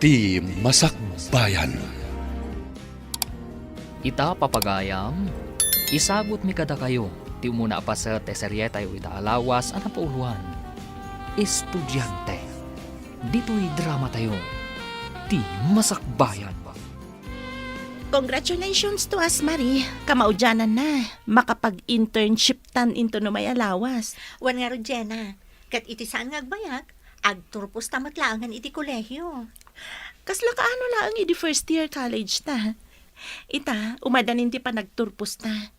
Ti Masakbayan. Ita papagayam, isagot mi kada kayo, ti umuna pa sa teserye tayo ita alawas ang pauluan. Estudyante, dito'y drama tayo, ti Masakbayan. Congratulations to us, Marie. Kamaudyanan na. Makapag-internship tan into no may alawas. Wan nga ron, Jenna. Kat iti saan nga agbayag, agturpos tamat laangan iti kolehyo. Kasla kaano lang iti first year college ta. Ita, umadanin ti pa nagturpos ta.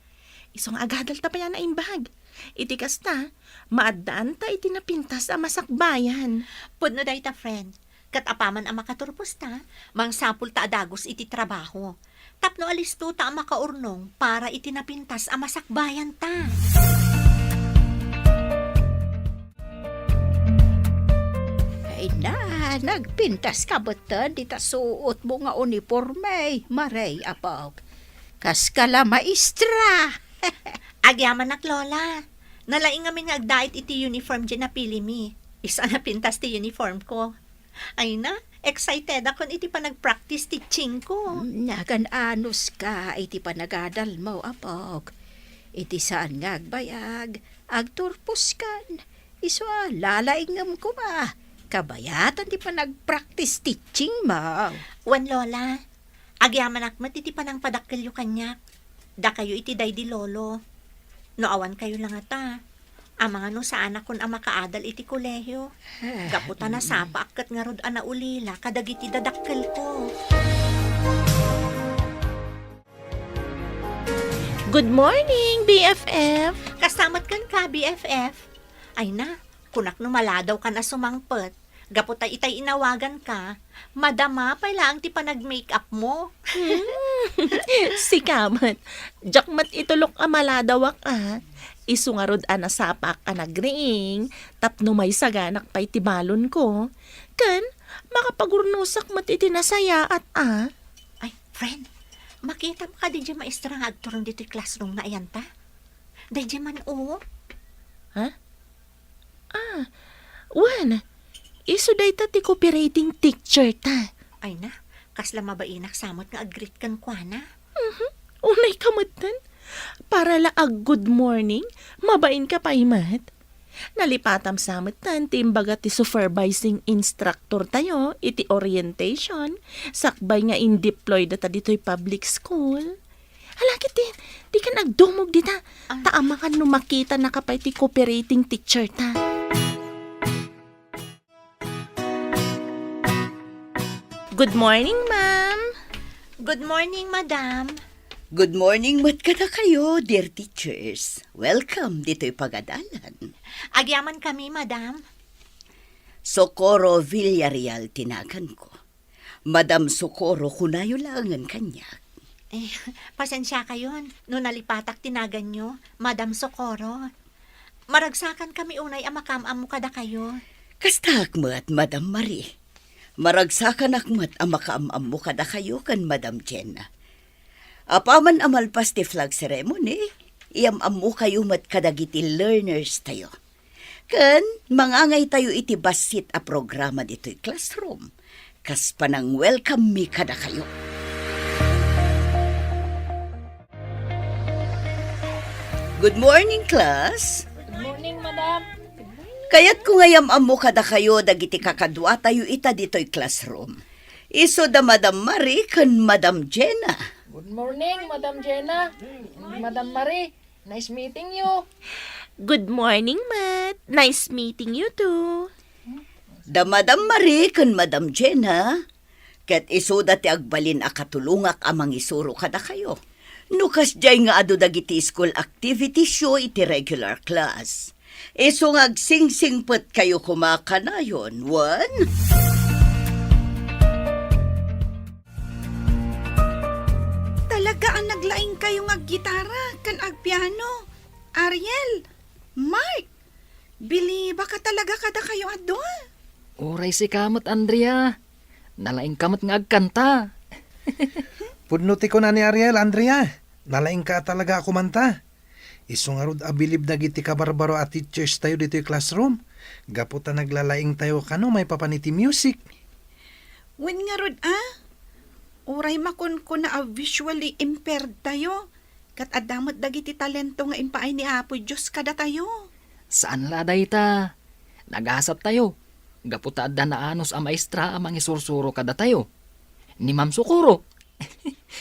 Isong agadal ta pa yan na imbag. Iti kasta, maadaan ta iti napintas a masakbayan. Pudno day ta, friend. Kat apaman ang makaturpos ta, mangsapul ta adagos iti trabaho. Tapno alisto ta ang makaurnong para iti napintas ang masakbayan ta. Ay na, nagpintas ka batan, di ta suot mo nga uniforme, maray apog. Kas ka la maestra. Agyaman nak, Lola. Nalaing amin nga agdait iti uniform dyan na pili mi. Isa na pintas ti uniform ko. Ay na, excited ako iti pa nag-practice teaching ko. Nagan anos ka, iti panagadal mo apog. Iti saan nga agbayag, agturpos kan. Iso lalaingam ko ba? Kabayatan di pa nag-practice teaching mo. Wan, Lola. Agyaman akmat iti pa nang padakkel yu kanyak. Da kayo iti day di lolo. No awan kayo lang ata. Amang ano sa anak kon ang makaadal iti kolehyo. Kaputa na sapa akat nga rod ana ulila kadagiti dadakkel ko. Good morning, BFF. Kasamat kan ka, BFF. Ay na, kunak no maladaw ka na sumangpet. Gaputa itay inawagan ka. Madama pa lang ti pa nag-makeup mo. Si Kamat. Jakmat itulok amaladawak Isungarod anasapak anagring. Tapno may saganak pa'y tibalon ko. Kan, makapagurnusak mat itinasaya at Ay, friend, makita mo ka di dyan maestra nga agturong dito yung classroom na ayan ta? Di dyan man o. Wan, iso day ta ti cooperating teacher ta. Ay na, kasla mabainak samot nga agrit kan kwa na. Unay kamatan. Para laag good morning, mabain ka pa imat. Nalipatam samot tan, timbaga ti supervising instructor tayo, iti orientation, sakbay nga in-deploy data dito'y public school. Halakit din, di ka nagdumog dita, taama ka no makita na kapay ti cooperating teacher ta. Good morning, ma'am. Good morning, madam. Good morning, mat kada kayo, dear teachers. Welcome dito'y pagadalan. Agyaman kami, madam. Socorro Villarreal tinagan ko. Madam Socorro kunayo langan kanya. Pasensya kayo, no nalipatak tinagan nyo, Madam Socorro. Maragsakan kami unay ang makamam mo kada kayo. Kasta akmat, Madam Marie. Maragsakan akmat ang makaamam mo kada kayo kan Madam Jenna. Apaman amalpas ti flag ceremony, iamam mo kayo mat kadagiti learners tayo. Kan, mangangay tayo iti basit a programa dito'y classroom. Kas panang welcome me kada kayo. Good morning, class. Good morning, madam. Kaya't kung ngayam mo kada kayo dagiti kakadwa tayo ita dito'y classroom. Iso da Madam Marie kan Madam Jenna. Good morning, Madam Jenna. Madam Marie, nice meeting you. Good morning, Matt. Nice meeting you too. Da Madam Marie kan Madam Jenna. Ket iso dati agbalin a katulungak amang isuro kada kayo. Nukas jay nga ado dagiti school activity show iti regular class. Iso nga agsingsingpet kayo kumakanayon. One? Talaga ang naglaing kayong ag-gitara kan ag-piano. Ariel, Mark, bili baka talaga kada kayo adol. Oray si kamot, Andrea. Nalaing kamot nga agkanta. Pudnuti ko na ni Ariel, Andrea. Nalaing ka talaga ako manta. Isungarod abilib na giti kabarbaro at teachers tayo dito yung classroom. Gaputa naglalaing tayo kano may papaniti music. Wen nga rod, Uray makon ko na visually impaired tayo. Kat adamot dagiti talento nga impaay ni Apo Diyos kada tayo. Saan laday ta? Nagasat tayo. Gaputa da na anos a maestra amang isursuro kada tayo. Ni Ma'am Sukuro.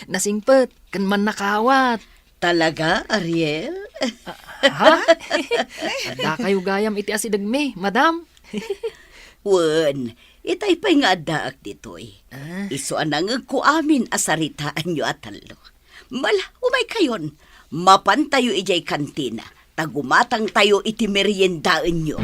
Nasingpet, kan man nakawat. Talaga, Ariel? Ha? Da kayo gayam iti asidagmi, madam. Wen, itay pa'y nga daak ditoy. Iso anang ko amin asaritaan nyo atalo. Mala, umay kayon. Mapan tayo ijay kantina. Tagumatang tayo iti meriendaan nyo.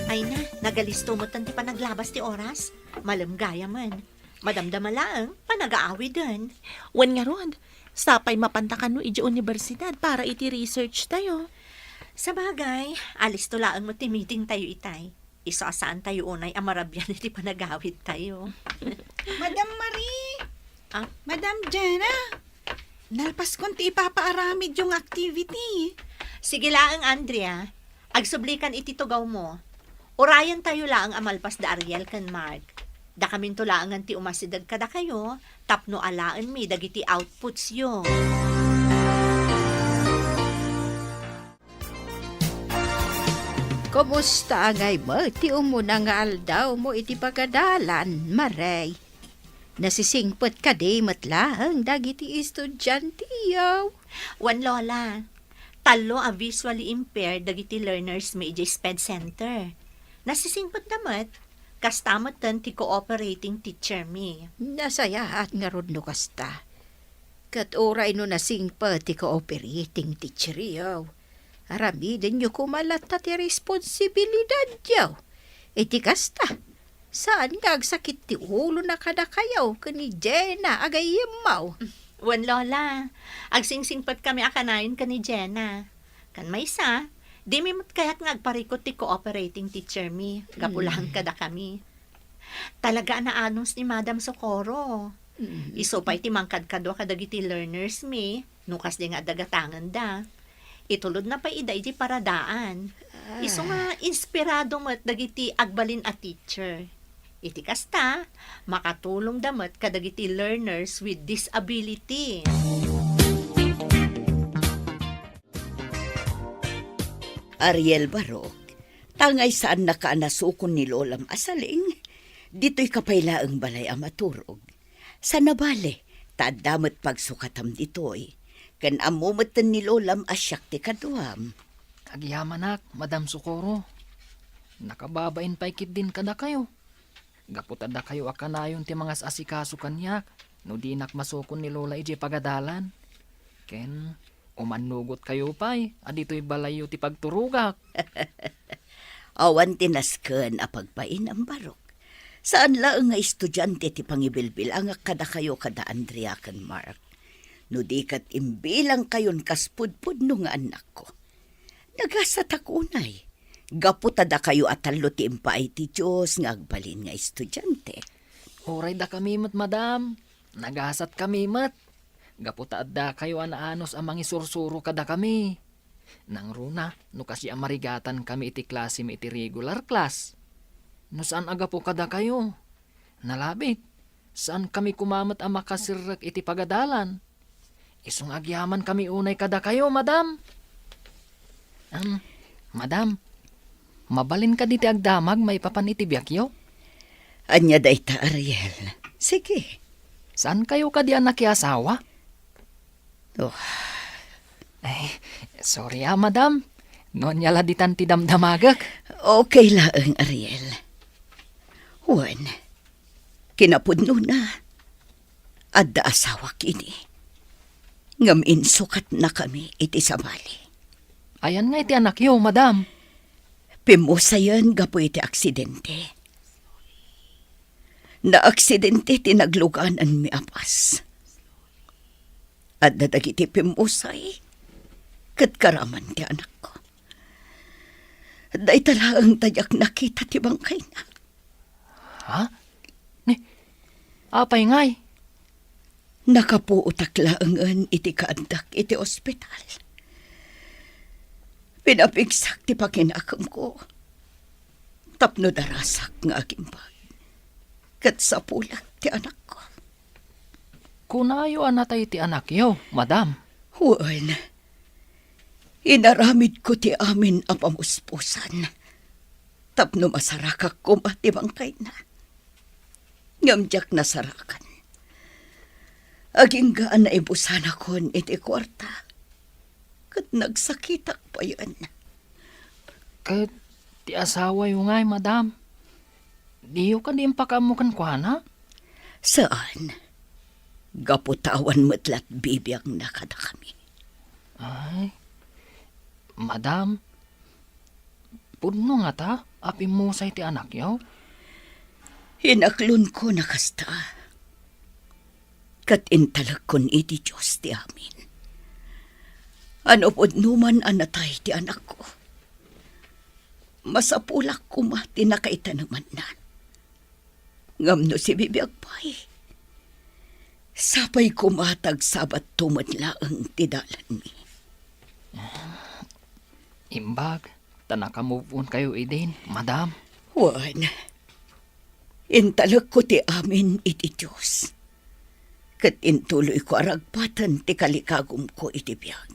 Ay na, nagalisto mo tanti pa naglabas ti oras. Malamgaya man. Madamdama lang, panag-aawi din. Wen nga rod, sapay mapantakan no iti universidad para iti research tayo. Sa bagay, alis to laang mo ti meeting tayo itay. Isasaan tayo unay amarabyan iti panagawid tayo. Madam Marie! Ah? Madam Jenna! Nalpas kon ti ipapaaramid yung activity. Sige laang, Andrea. Agsublikan iti tugaw mo. Urayan tayo laang amalpas da Ariel kan Mark. Da kamin to laangan ti umasidag kada kayo, tapno alaan mi dagiti outputs yo. Kumusta ngay mo? Ti umuna nga aldaw mo iti pagadalan, Maray. Nasisingpot ka di matlang dagiti estudyante yaw. Wan lola, talo a visually impaired dagiti learners may iti SPED Center. Nasisingpot namat, kastamot tan ti cooperating teacher mi. Nasayahat nga rod no kasta. Kat oray no nasingpot ti cooperating teacher yaw. Aramidin nyo kumalat na ti responsibilidad yaw. Iti kasta. Saan nga agsakit ti ulo na kada kayaw kani Jenna agayemaw. Wan lola, agsingsingpot kami akanayon ka ni Jenna. Kan may isa, di mi kayat nga agparikot ti cooperating teacher mi. Gapulang kada kami. Talaga na anons ni Madam Socorro. Iso pa iti mangkad kadwa kadagiti learners mi. Nukas di nga dagatangan da. Itulod na pa iday di paradaan. Iso nga inspirado mo't dagiti agbalin a teacher. Iti kasta, makatulong damat kadagiti learners with disability. Ariel Barok, tangay saan nakaanasukon ni Lolam Asaling, dito'y kapaylaang balay amaturog. Sa nabale, tadamat pagsukatam dito'y, kan amumatan ni Lolam asyak ti kaduam. Agyamanak, Madam Sukuro. Nakababain pa ikit din kada kayo. Gaputada kayo akanayon ti mga asikaso kanyak, no di nakmasukon ni Lola iji pagadalan. Ken, umanugot kayo pa'y, adito'y balayo ti pagturugak. Awan tinasken a pagpain ang Barok. Saan laang nga estudyante ti pangibilbil ang kada kayo kada Andrea kan Mark. No di kat imbilang kayon kaspudpud no nga anak ko. Nagasatak unay. Gaputada kayo atalo ti impaay ti Diyos nga agbalin nga estudyante. Oray da kami mat, madam. Nagasat kami mat. Gaputa da kayo anaanos amang isursuro kada kami. Nang runa, no kasi amarigatan kami iti klase mi iti regular class. No saan aga po kada kayo? Nalabit, saan kami kumamat ang makasirrak iti pagadalan? Isong agyaman kami unay kada kayo, madam. Madam, mabalin ka diti agdamag may papanitibyak yo? Anya dayta, Ariel. Sige. Saan kayo ka diyan nakiasawa? Oh, Ay, sorry madam. Noon yala ditan ti damdamagak. okay laang, Ariel. Juan, kinapudno na. Adda asawa kini. Ngamin sukat na kami iti sabali. Ayan nga iti anak yo, madam. Pimusayan gapo iti aksidente. Na aksidente tinagluganan mi apas. At dadagiti pimusay, katkaraman ti anak ko. Day talagang tayak nakita ti bangkay na. Ha? Apay ngay. Nakapuutak laangan iti kaandak iti ospital. Pinapigsak ti pakinakam ko. Tapno darasak nga agimbag. Kat sa pulat ti anak ko. Kunayo anatay ti anak yo, madam. Huwag. Inaramid ko ti amin a pamuspusan. Tapno masarakak ko matibangkay na. Ngamjak nasarakan. Aging gaan na ibusan akon iti kwarta. Kat nagsakitak pa yun. Kat ti asawa yo ngay, madam. Diyo ka din pakamukan kwa na? Saan? Gaputawan matlat bibiyang nakada kami. Ay, madam, pudno nga ta, api mo sa iti anak yaw. Hinaklon ko na kasta. Kat intalag kon iti Diyos ti amin. Ano pod numan anatay ti anak ko. Masapulak ko mati na kaitanaman na. Ngamno si bibiyag pa'y. Sapay kumatag sabat tumadlaang tidalan mi. Imbag, tanaka move on kayo idin, madam. Juan, intalag ko ti amin iti Diyos. Kat intuloy ko aragpatan ti kalikagum ko iti biyag.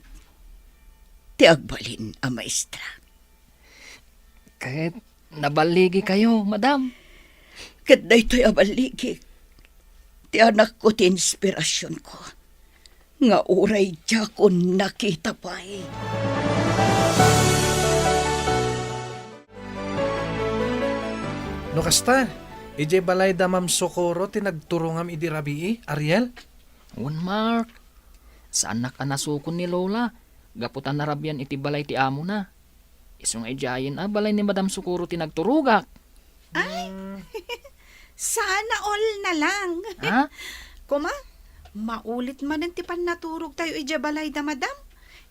Ti agbalin a maestra. Kahit nabaligi kayo, madam. Kat daytoy abaligi. Ti anak ko ti inspirasyon ko. Nga uray diya ko nakita pa'y. No kasta, ije balay da Ma'am Socorro tinagturungam idi rabii, Ariel? Un Mark, saan na ka nasukon ni Lola? Gaputan na rabyan iti balay ti amo na. Isong ijayin balay ni Madam Sukuro tinagturugak. Sana all na lang. Ha? Kuma, maulit man ang tipan naturog tayo ijabalay da madam.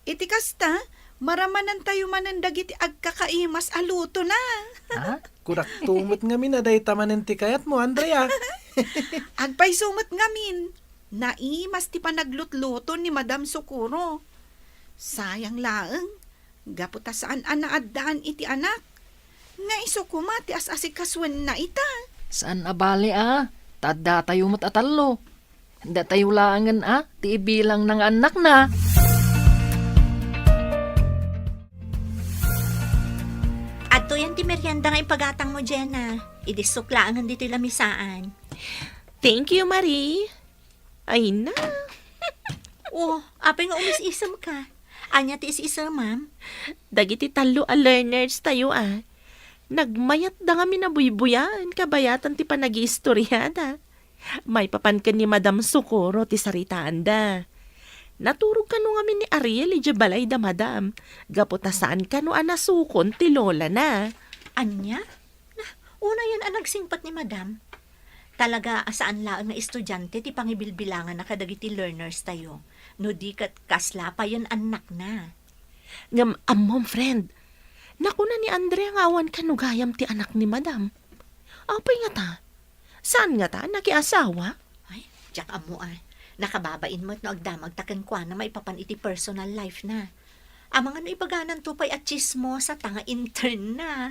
Iti kasta, maramanan tayo manan dagiti agkakaimas aluto na. Ha? Kurak tumot nga minaday tamanen ti kayat mo, Andrea. Agpay sumot ngamin. Naimas ti panaglutluto ni Madam Sukuro. Sayang laeng, gaputa saan anaadaan iti anak. Nga iso kuma ti as-asikaswan na ita. Saan abali Tadda tayo matatalo. Handa tayo langan ti ibilang ng anak na. Adto yan ti merienda nga ipagatang mo, Jenna. Idisuklaan dito lamisaan. Thank you, Marie. Ay na. Oh, apay nga umis-isam ka. Anya ti is-isam, ma'am. Dagiti talo a learners tayo Nagmayat da nga minabuybuyan, kabayatan ti panag-iistoryada. May papan ka ni Madam Socorro ti saritaan da. Naturog ka no ngamin ni Ariel, ija balay da madam. Gaputasaan ka no anasukon ti lola na. Anya? Una yan ang nagsingpat ni madam. Talaga asaan laang nga estudyante ti pangibilbilangan na kadagiti learners tayo. No di kat kasla pa yan anak na. Ngam amom friend, nakuna ni Andrea nga awan kanugayam ti anak ni madam. Apay nga ta? Saan nga ta? Nakiasawa? Ay, tiyak amo nakababain mo't no agdamag taken kwa na maipapan iti personal life na. Ang mga naipaganan tupay at chismo sa tanga intern na.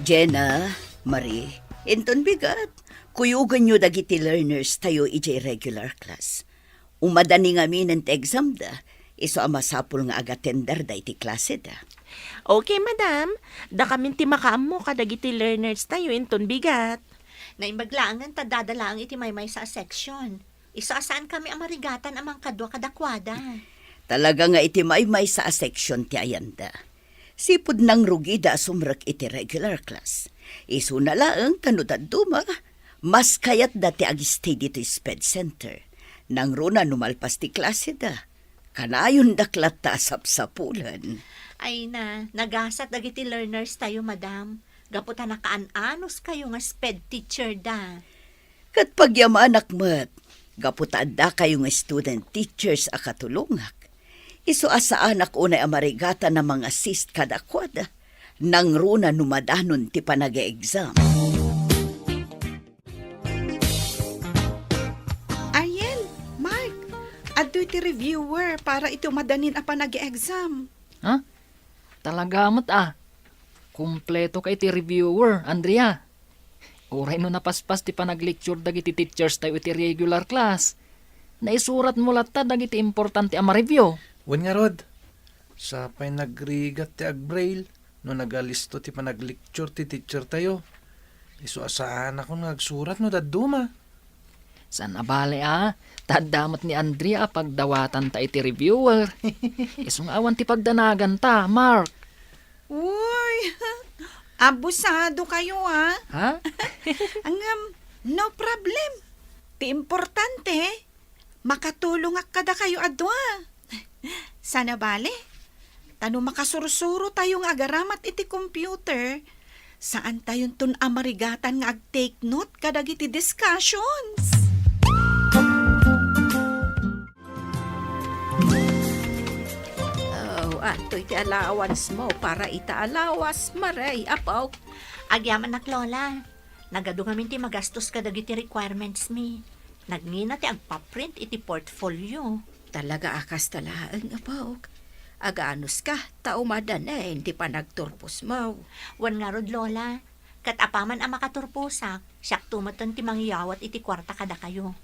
Jenna, Marie, inton bigat. Kuyugan nyo dagiti learners tayo ije regular class. Umadani nga minent exam da. Iso amasapul nga agatender da iti klase da. Okay, madam. Da kamin ti makaam mo kadagiti learners tayo inton bigat. Naimbaglaangan ta dadalaang iti maymay sa section. Iso asaan kami ang marigatan amang kadwa kadakwada. Talaga nga iti maymay sa section ti ayanda. Sipod nang rugida sumrak iti regular class. Iso na laang kanudad duma. Mas kayat dati agistay dito sped center. Nang runa numalpas ti klase da. Kanayon daklat ta sapsapulan. Ay na, nagasat dagiti learners tayo, madam. Gaputa nakaan-anos kayo nga sped teacher da. Kat pagyamanak mat, gaputa da kayo nga student teachers a katulungak. Iso asa anak unay amarigata na mga assist kadakwada. Nang runa numadanon ti panag-exam. Ariel, Mark, Ato iti reviewer para iti madanin apa nag-exam. Ha? Talaga mat Kumpleto kay ti reviewer, Andrea. Oray no napaspas ti panag-lecture dagiti teachers tayo iti regular class. Naisurat mo latta dagiti importante a ma-review. Wen nga rod, sapay nagrigat ti agbrail, no nagalisto ti panag-lecture ti teacher tayo. Iso asaan ako nagsurat no daduma. San abale tadamat ni Andrea pagdawatan ta iti reviewer. Isong awan ti pagdanagan ta, Mark. Uy, abusado kayo Ha? No problem. Ti importante, makatulong ak kada kayo adwa. Sana bale, tano makasursuro tayong agaramat iti computer, saan tayon tun amarigatan nga ag-take note kadagiti discussions. Antoy ti allowance mo para ita-alawas, Maray, apaw. Agyaman nak lola. Nagado ngamin ti magastos ka dagiti requirements mi. Nagngina ti agpaprint iti portfolio. Talaga akas talaan, apaw. Agaanos ka, taumadan hindi pa nagturpos mo. Wan nga rod lola. Kat apaman ang makaturpusak, siyak tumatan ti mangyawat iti kwarta kada kayo.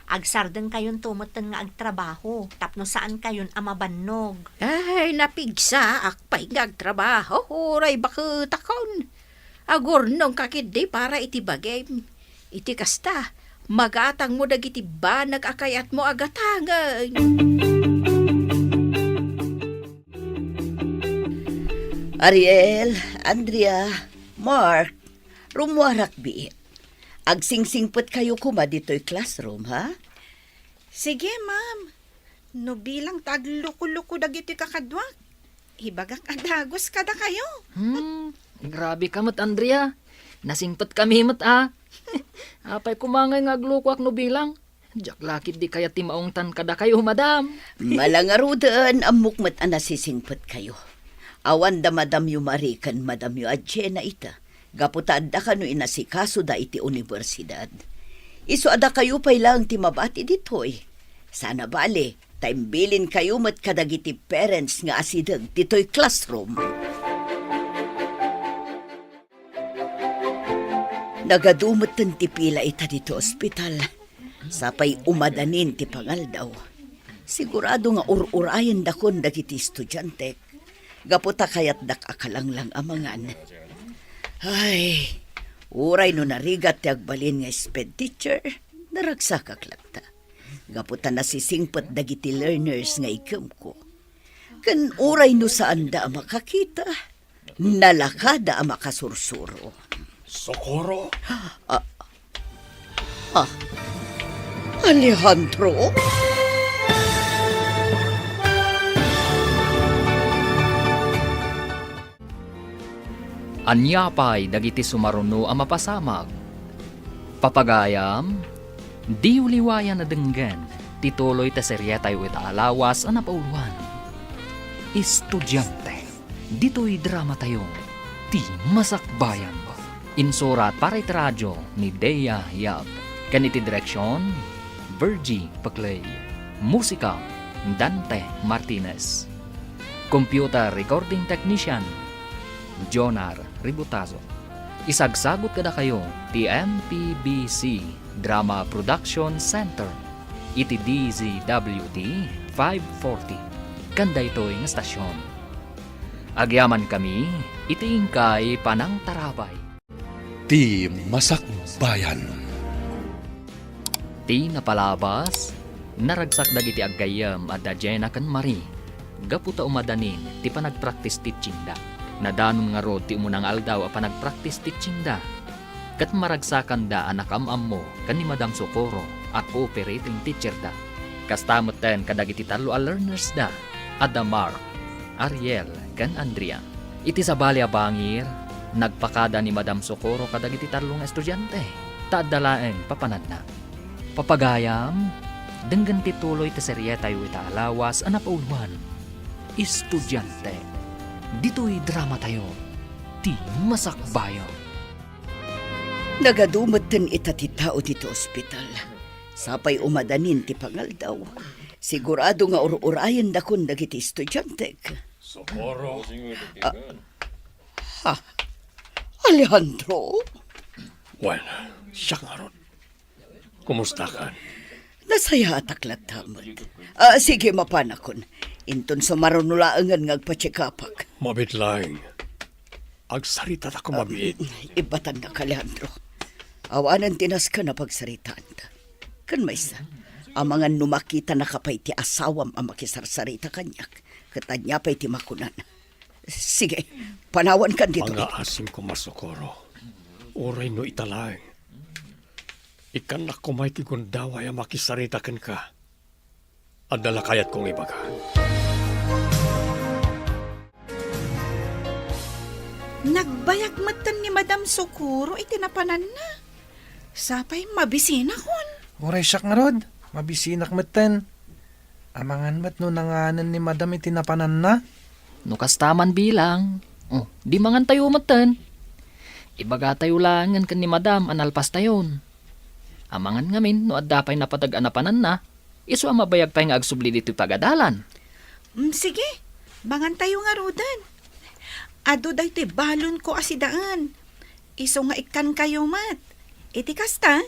Agsarden kayon tumatan nga agtrabaho, tapno saan kayon amabannog. Ay, napigsa, akpay ngagtrabaho, huray bakit akon. Agurnong kakidi para iti bagay. Iti kasta, magatang mo dagiti ba nagakayat mo agatangan. Ariel, Andrea, Mark, rumuarak biit. Agsingsingpot kayo kuma dito'y classroom, ha? Sige, ma'am. No bilang tagluko-luko dagiti kakadwak. Ibagak adagos kada kayo. Grabe ka mat, Andrea. Nasingpat kami mat Apay kumangay nga aglukwak no bilang. Diyak lakit di kaya timaungtan kada kayo, madam. Malangarudan amok mat anasisingpot kayo. Awan da madam yu marikan madam yu adje na ita. Gaputaan da ka no inasikaso da iti universidad. Iso ada kayo pay lang ti mabati ditoy. Sana bale, taimbilin kayo mat kadagiti parents nga asidag ditoy classroom. Nagadumot ti pila ita dito ospital. Sapay umadanin ti pangaldaw. Sigurado nga ur-urayan dakon dagiti estudyante. Gaputa kayat dak akalanglang amangan. Ay, uray no narigat ti agbalin nga sped teacher, naragsakak lakta. Gaputan nasisingpot dagiti learners nga ikem ko. Kan uray no saan da makakita, nalakada makasursuro. Socorro! Alejandro? Anyapay dagiti sumaruno ang mapasamag. Papagayam, di uliwayan na denggan, tituloy ta serya tayo itaalawas ang napauluan. Estudyante, dito'y drama tayo, ti masakbayan. Insurat para iti radyo ni Dea Yap. Kaniti direksyon, Virgie Paclay. Musika, Dante Martinez. Computer Recording Technician, Jonar Ributazo. Isagsagot kada kayo ti MPBC Drama Production Center iti DZWD 540 kanda ito'y ng stasyon. Agyaman kami iti ingkay panang tarabay. Ti Masakbayan. Ti napalabas naragsak dagiti aggayam at Jenna kan Marie gaputa umadanin ti panagpractice teaching da. Nadanon nga rod ti umunang aldaw a panagpractice teaching da. Kat maragsakan da anak ammo kan ni Madam Socorro at cooperating teacher da. Kastamot ten kadagiti talo a learners da. Ada Mark, Ariel, kan Andrea. Iti sa balya bangir, nagpakada ni Madam Socorro kadagiti talong estudyante. Tadalaeng papanad na. Papagayam, denggan tituloy ti serye tayo itaalawas ang napauluan. Estudyante, dito'y drama tayo, ti masakbayo. Nagadumot din ita ti tao dito ospital. Sapay umadanin ti pangaldaw. Sigurado nga urayan da kun dagiti estudyante. Socorro. Alejandro, Well, siya nga ron. Kumusta ka? nasaya ataklat tamad. Sige, mapanakon. Inton sa marunulaangan ngagpachikapak. Mabit lang. Agsarita ta ko mabit. Ibatan na ka, Alejandro. Awanan tinas ka na pagsaritaan ta. Kan maysa, ang mga numakita na kapay ti asawam ang makisarsarita kanyak. Katanya pa'y ti makunan. Sige, panawan kan dito. Mga asim ko masokoro. Oray no italang. Ikan na kumay ti gundaway ang makisaritakan ka. Adala kayat kong ibaga. Nagbayag matan ni Madam Socorro iti napanan na. Sapay mabisina kon. Oray siya nga rod. Mabisinak matan. Amangan mat no nanganan ni madam itinapanan na. No kastaman bilang. Oh, di mangan tayo matan. Ibaga tayo langan kan ni madam analpas tayon. Amangan ngamin no adda pa'y napatag-anapanan na. Isu ang mabayag pa'y nga agsubli dito pagadalan. Sige, mangan tayo nga rodan. Ado day ti balon ko asidaan. Iso nga ikan kayo mat. Iti kasta,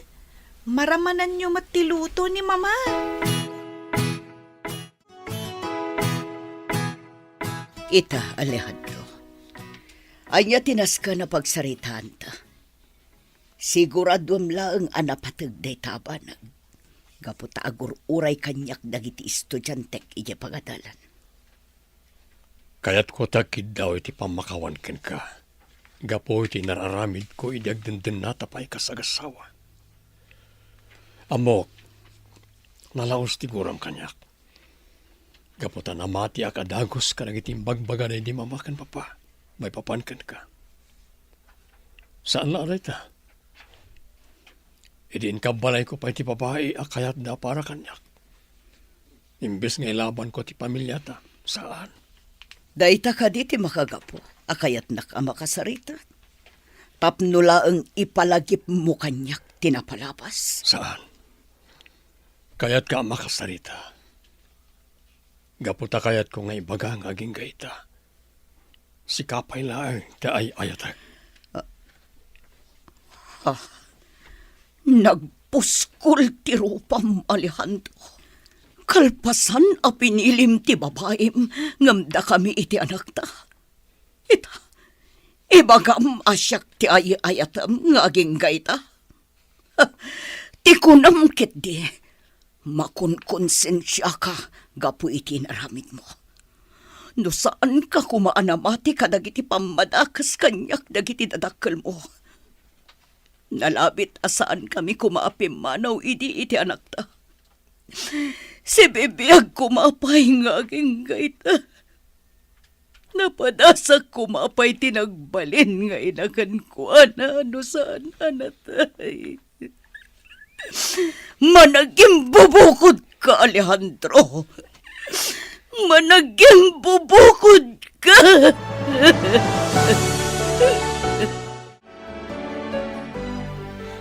maramanan nyo mat tiluto ni mama. Ita, Alejandro. Anya tinas ka na pagsaritaan ta. Siguradom laeng anapatag day tabanag. Gaputa agur uray kanyak dagiti estudyantek ije pagadalan. Kayat ko takid daw iti pamakawan ken ka. Gapo iti nararamid ko idagdenden natapay kasagasawa. Amok, nalaos ti guram kanyak. Gaputan amati akadagos ka nagiti bagbaga na hindi mamakan papa. May papankan ka. Saan na aray ta? Idiin ka balay ko pa iti babae akayat na para kanyak. Imbes nga ilaban ko ti pamilya ta. Saan? Daita ka diti makagapo, akayat na ka makasarita. Tapnula ang ipalagip mo kanyak tinapalabas. Saan? Kayat ka makasarita. Gaputa kayat ko nga ibaga ang aging gaita. Si kapay laang ta ay ayatag. Nagpuskol ti rupam, Alejandro. Kalpasan a pinilim ti babaem, ngamda kami iti anak ta. Ita, ibagam asyak ti ayatam nga aging gaita. Ti kunam ket di, makunkonsensya ka, gapu iti naramid mo. No saan ka kumaanamati kadagiti pamadakas kanyak dagiti dadakkel mo. Nalabit asaan kami kumaapim manaw iti anak ta. Si bibiyag kumapay nga aking gaita. Napadasak kumapay tinagbalin nga inakan ko ano saan anatay. Managing bubukod ka, Alejandro. Managing bubukod ka.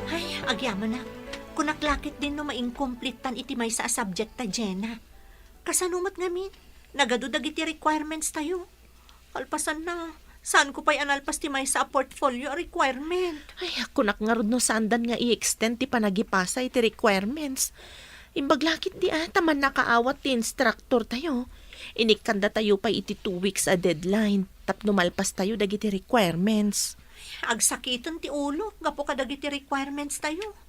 Ay, agyaman na. Kunaklakit din no maingkompletan iti may sa subject ta, Jenna. Kasanumat ngamin, nagadudag iti requirements tayo. Kalpasan na, saan ko pa'y analpas ti may sa portfolio requirement? Ay, ako nakngarod no sandan nga i-extend ti panagipasa iti requirements. Imbaglakit di taman nakaawat ti instructor tayo. Inikanda tayo pa iti 2 weeks a deadline. Tapno malpas tayo dagiti requirements. Agsakiton ti ulo, gapo ka dagiti requirements tayo.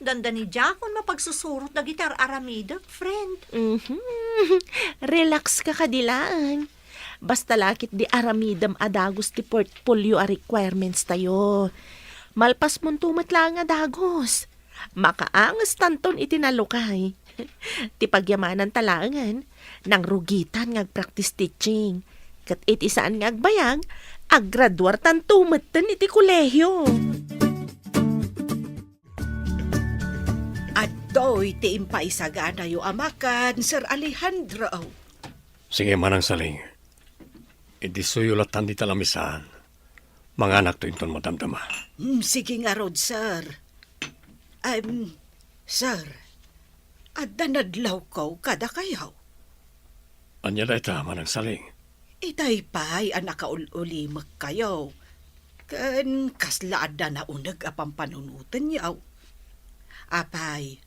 Danda ni Jackon mapagsusurot dagiti aramida, friend. Relax ka kadilaan. Basta lakit di aramidam adagos ti portfolio a requirements tayo. Malpas mon tumat lang adagos. Makaangas tanton itinalukay. Ti pagyamanan talangan, nang rugitan ngag practice teaching. Kat iti saan ngag bayang, aggraduar tan tumatan iti kolehyo. Adoy ti impaisagana yu amakan, Sir Alejandro. Sige manang saling. Idisuyulatan di talamisan. Mga anak to inton madamdama. Sige nga rod, sir. Sir, Adda nadlaw ko kada kayaw. Anya da ita manang saling. Itay pa'y anak kaulimak kayo. Kan kasla adda na unag apang panunutan yaw. Apay,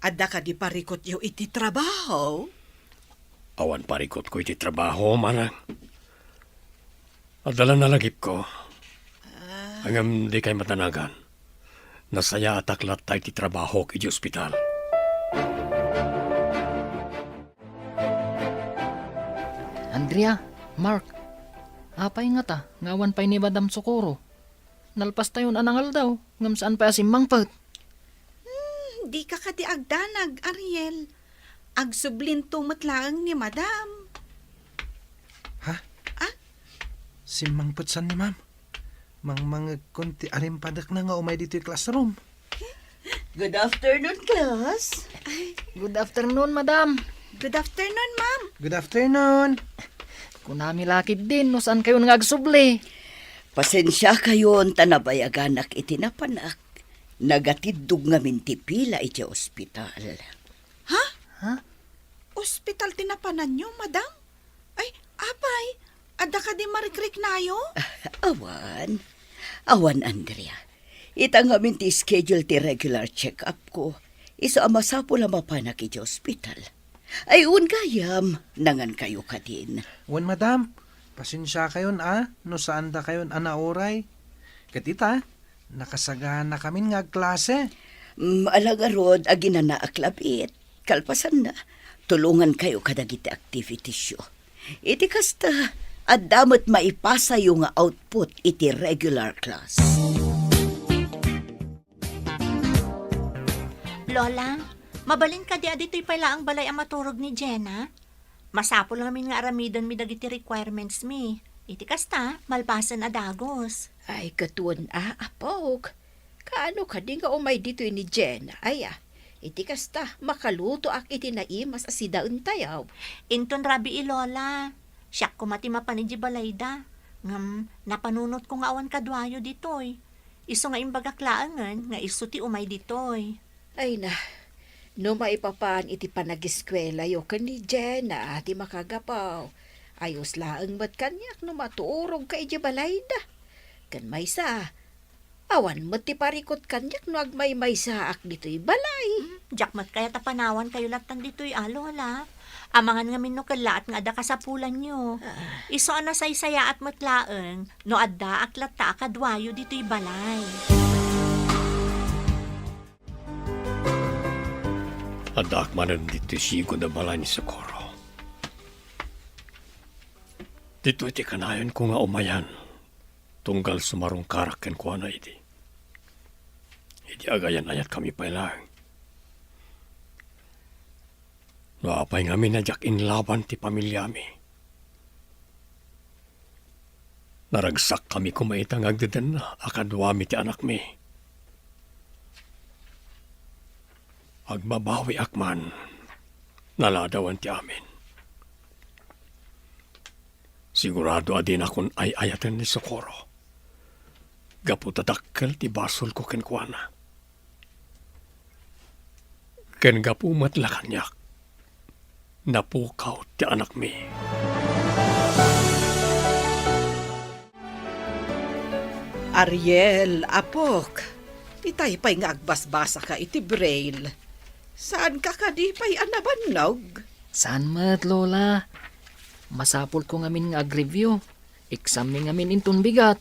adda ka di parikot yaw iti trabaho. Awan parikot ko iti trabaho, manang. Adala na lagip ko. Hanggang di kay matanagan. Nasaya at aklat tayo ti trabaho kiti ospital. Andrea, Mark, apay nga ta, ngawan pa'y ni Madam Socorro. Nalpas tayon anangal daw, ngam saan pa asim mangpet. Di ka kadi agdanag, Ariel. Agsublin tumatlaang ni Madam. Si Mang Putsan ni ma'am. Mga konti arimpadak na nga umay dito yung classroom. Good afternoon, class. Good afternoon, Madam. Good afternoon, ma'am. Good afternoon. Kunami lakid din, no saan kayo nangagsuble? Pasensya kayo ang tanabayaganak itinapanak. Nagatidug nga mintipila iti ospital. Ospital tinapanan niyo, Madam? Ay, apay, adda ka di marikrik nayo? Awan, Andrea. Ita nga minti schedule ti regular check-up ko. Iso amasapo lang mapanak iti ospital. Ay, gayam, nangan kayo ka din. Wan madam, pasensya kayon no saan da kayon oray. Katita, nakasagana kami nga klase. Alagarod, agina na aklabit. Kalpasan na, tulungan kayo kadagiti activities yo. Iti kasta, at damat maipasa yung output iti regular class. Lola, mabalin ka di adito'y pala ang balay ang maturog ni Jenna. Masapol namin nga aramidon mi dagiti requirements mi. Iti kasta, malpasan adagos. Ay, katuan apog. Kaano ka di nga umay dito ni Jenna? Iti kasta, makaluto ak iti naimas asidaun tayaw. Inton rabi Lola. Siyak ko mati mapanidji balayda. Ngam, napanunot ko nga awan kadwayo ditoy. Iso nga imbagaklaangan nga iso ti umay ditoy. Ay na, no maipapaan iti panagiskwela yo kan ni Jenna ati makagapaw. Ayos laang mat kanyak no matuurog ka iti balayda. Kan maysa, awan mat ti parikot kanyak no agmay maysaak dito'y balay. Jakmat kaya tapanawan kayo latan dito'y Lola. Amangan nga minno kalaat nga ada kasapulan nyo. Iso ana saysaya at matlaeng no adda aklat ta kadwayo dito'y balay. Adak manan dito sigo na balay ni Socorro. Dito iti kanayon ko nga umayan. Tunggal sumarong karaken ko na iti. Iti agayan ayat kami pailang. No apay nga minadyak inlaban ti pamilyami. Naragsak kami kumaitang agdadan na akadwami ti anak mi. Agbabawi akman, naladawan ti amin. Sigurado adin akon ay ayatan ni Socorro. Gaputadakkel ti basol ko kenkwana. Ken gapumat lakanyak. Napukaw ti anak mi. Ariel, apok. Itay pa'y nga agbasbasa ka iti braille. Saan ka kadipay anabannog? Saan mat, Lola? Masapol ko ngamin nga ag-review. Exam mi ngamin inton bigat.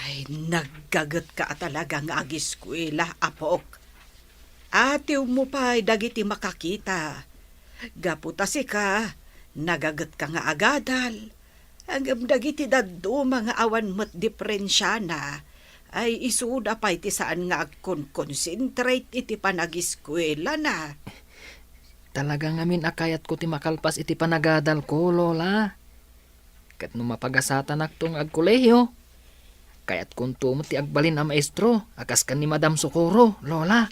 Ay, naggagat ka talaga nga agiskwela, apok. Atiw mo pa'y dagiti makakita. Gaputasi ka, nagagat ka nga agadal. Ang dagiti daddo mga awan mo't diferensya na, ay isuda pa iti saan nga agkon-concentrate iti panagiskwela na. Talaga ngamin akayat ko ti makalpas iti panagadal ko, Lola. Kat no mapagasatan aktong agkolehiyo. Kayat kung tumo ti agbalin ang maestro, akas kan ni Madam Socorro, Lola.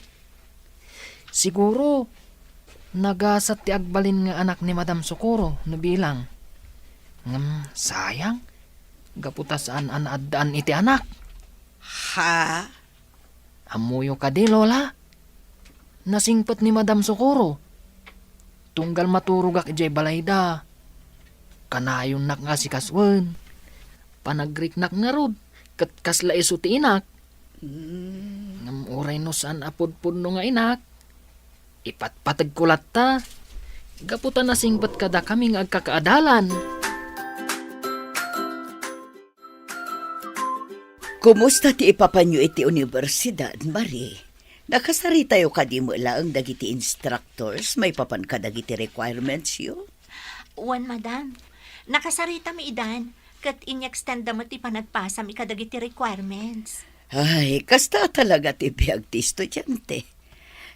Siguro, nagasat ti agbalin nga anak ni Madam Socorro, nabilang. Sayang, gaputasaan anaadaan iti anak. Ha? Amuyo ka di, Lola. Nasingpet ni Madam Socorro. tunggal maturugak ijay balayda. Kanayon nak nga si Kaswan. Panagrik nak nga rod, kat kasla iso ti inak. Ngam uray no saan apod-pod no nga inak. Ipatpatag kulat ta. Gaputan na singbat kada kami nga agkakaadalan. Kumusta ti ipapanyo iti universidad, Marie? Nakasari tayo kadi mo lang dagiti instructors, may papan ka dagiti requirements yo? Wan, madam. Nakasarita mi idan, kat in-extend mo ti panagpasam ikadagiti requirements. Ay, kasta talaga ti biyag ti estudyante.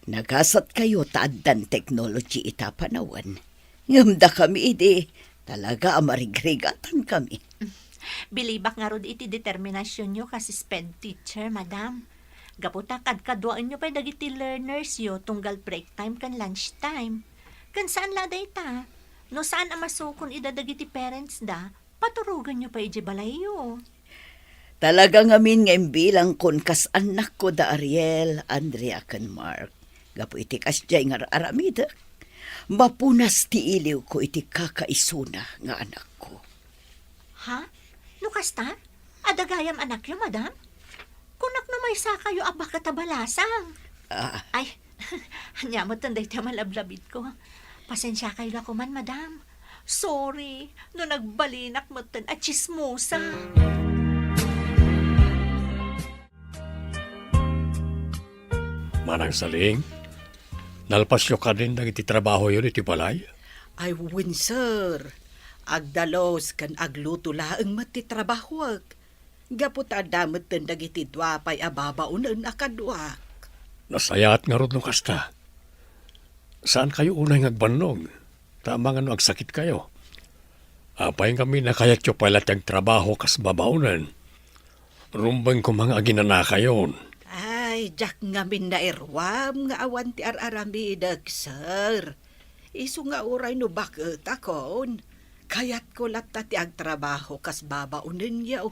Nagasat kayo taaddan technology itapanawan. Ngamda kami idi, talaga amarigregatan kami. Bilibak nga rod iti determinasyon nyo kasi sped teacher, madam. Gaputa kadkaduan nyo pa dagiti learners yo tunggal break time kan lunch time. Kan saan la dayta? No saan amasukon idadagiti parents da, paturugan nyo pa iji balayo. Talaga ngamin nga bilang kon kas anak ko da Ariel, Andrea kan Mark. Gapu iti kasjay nga aramida. Mapunas ti iliw ko iti kakaisuna nga anak ko. Ha? Lukas ta? Adagayam anak yo, madam? Kunak na may sa kayo abak katabalasang. Ay, hanya mo tanday tayo malablabid ko. Pasensya kayo ako man, madam. Sorry, no nagbalinak mo tan at chismosa. Manang saling, nalpasyo ka din dagiti trabaho yun iti balay. Ay, win, sir. Agdalos kan agluto laang matitrabahwag. Gapot adamot ten dagiti dwapay ababaunan akadwak. Nasayat nga rod no kasta. Saan kayo unay ngagbannog? Tama nga no agsakit kayo. Apay kami na kayat yung pala tiyag trabaho kas babaunan. Rumbang ko mga aginana kayon. Ay, jak ngamin na irwam nga awan ti araramidag, sir. Isu nga uray no bakit akon. Kayat ko lata ti agtrabaho kas babaunan yaw.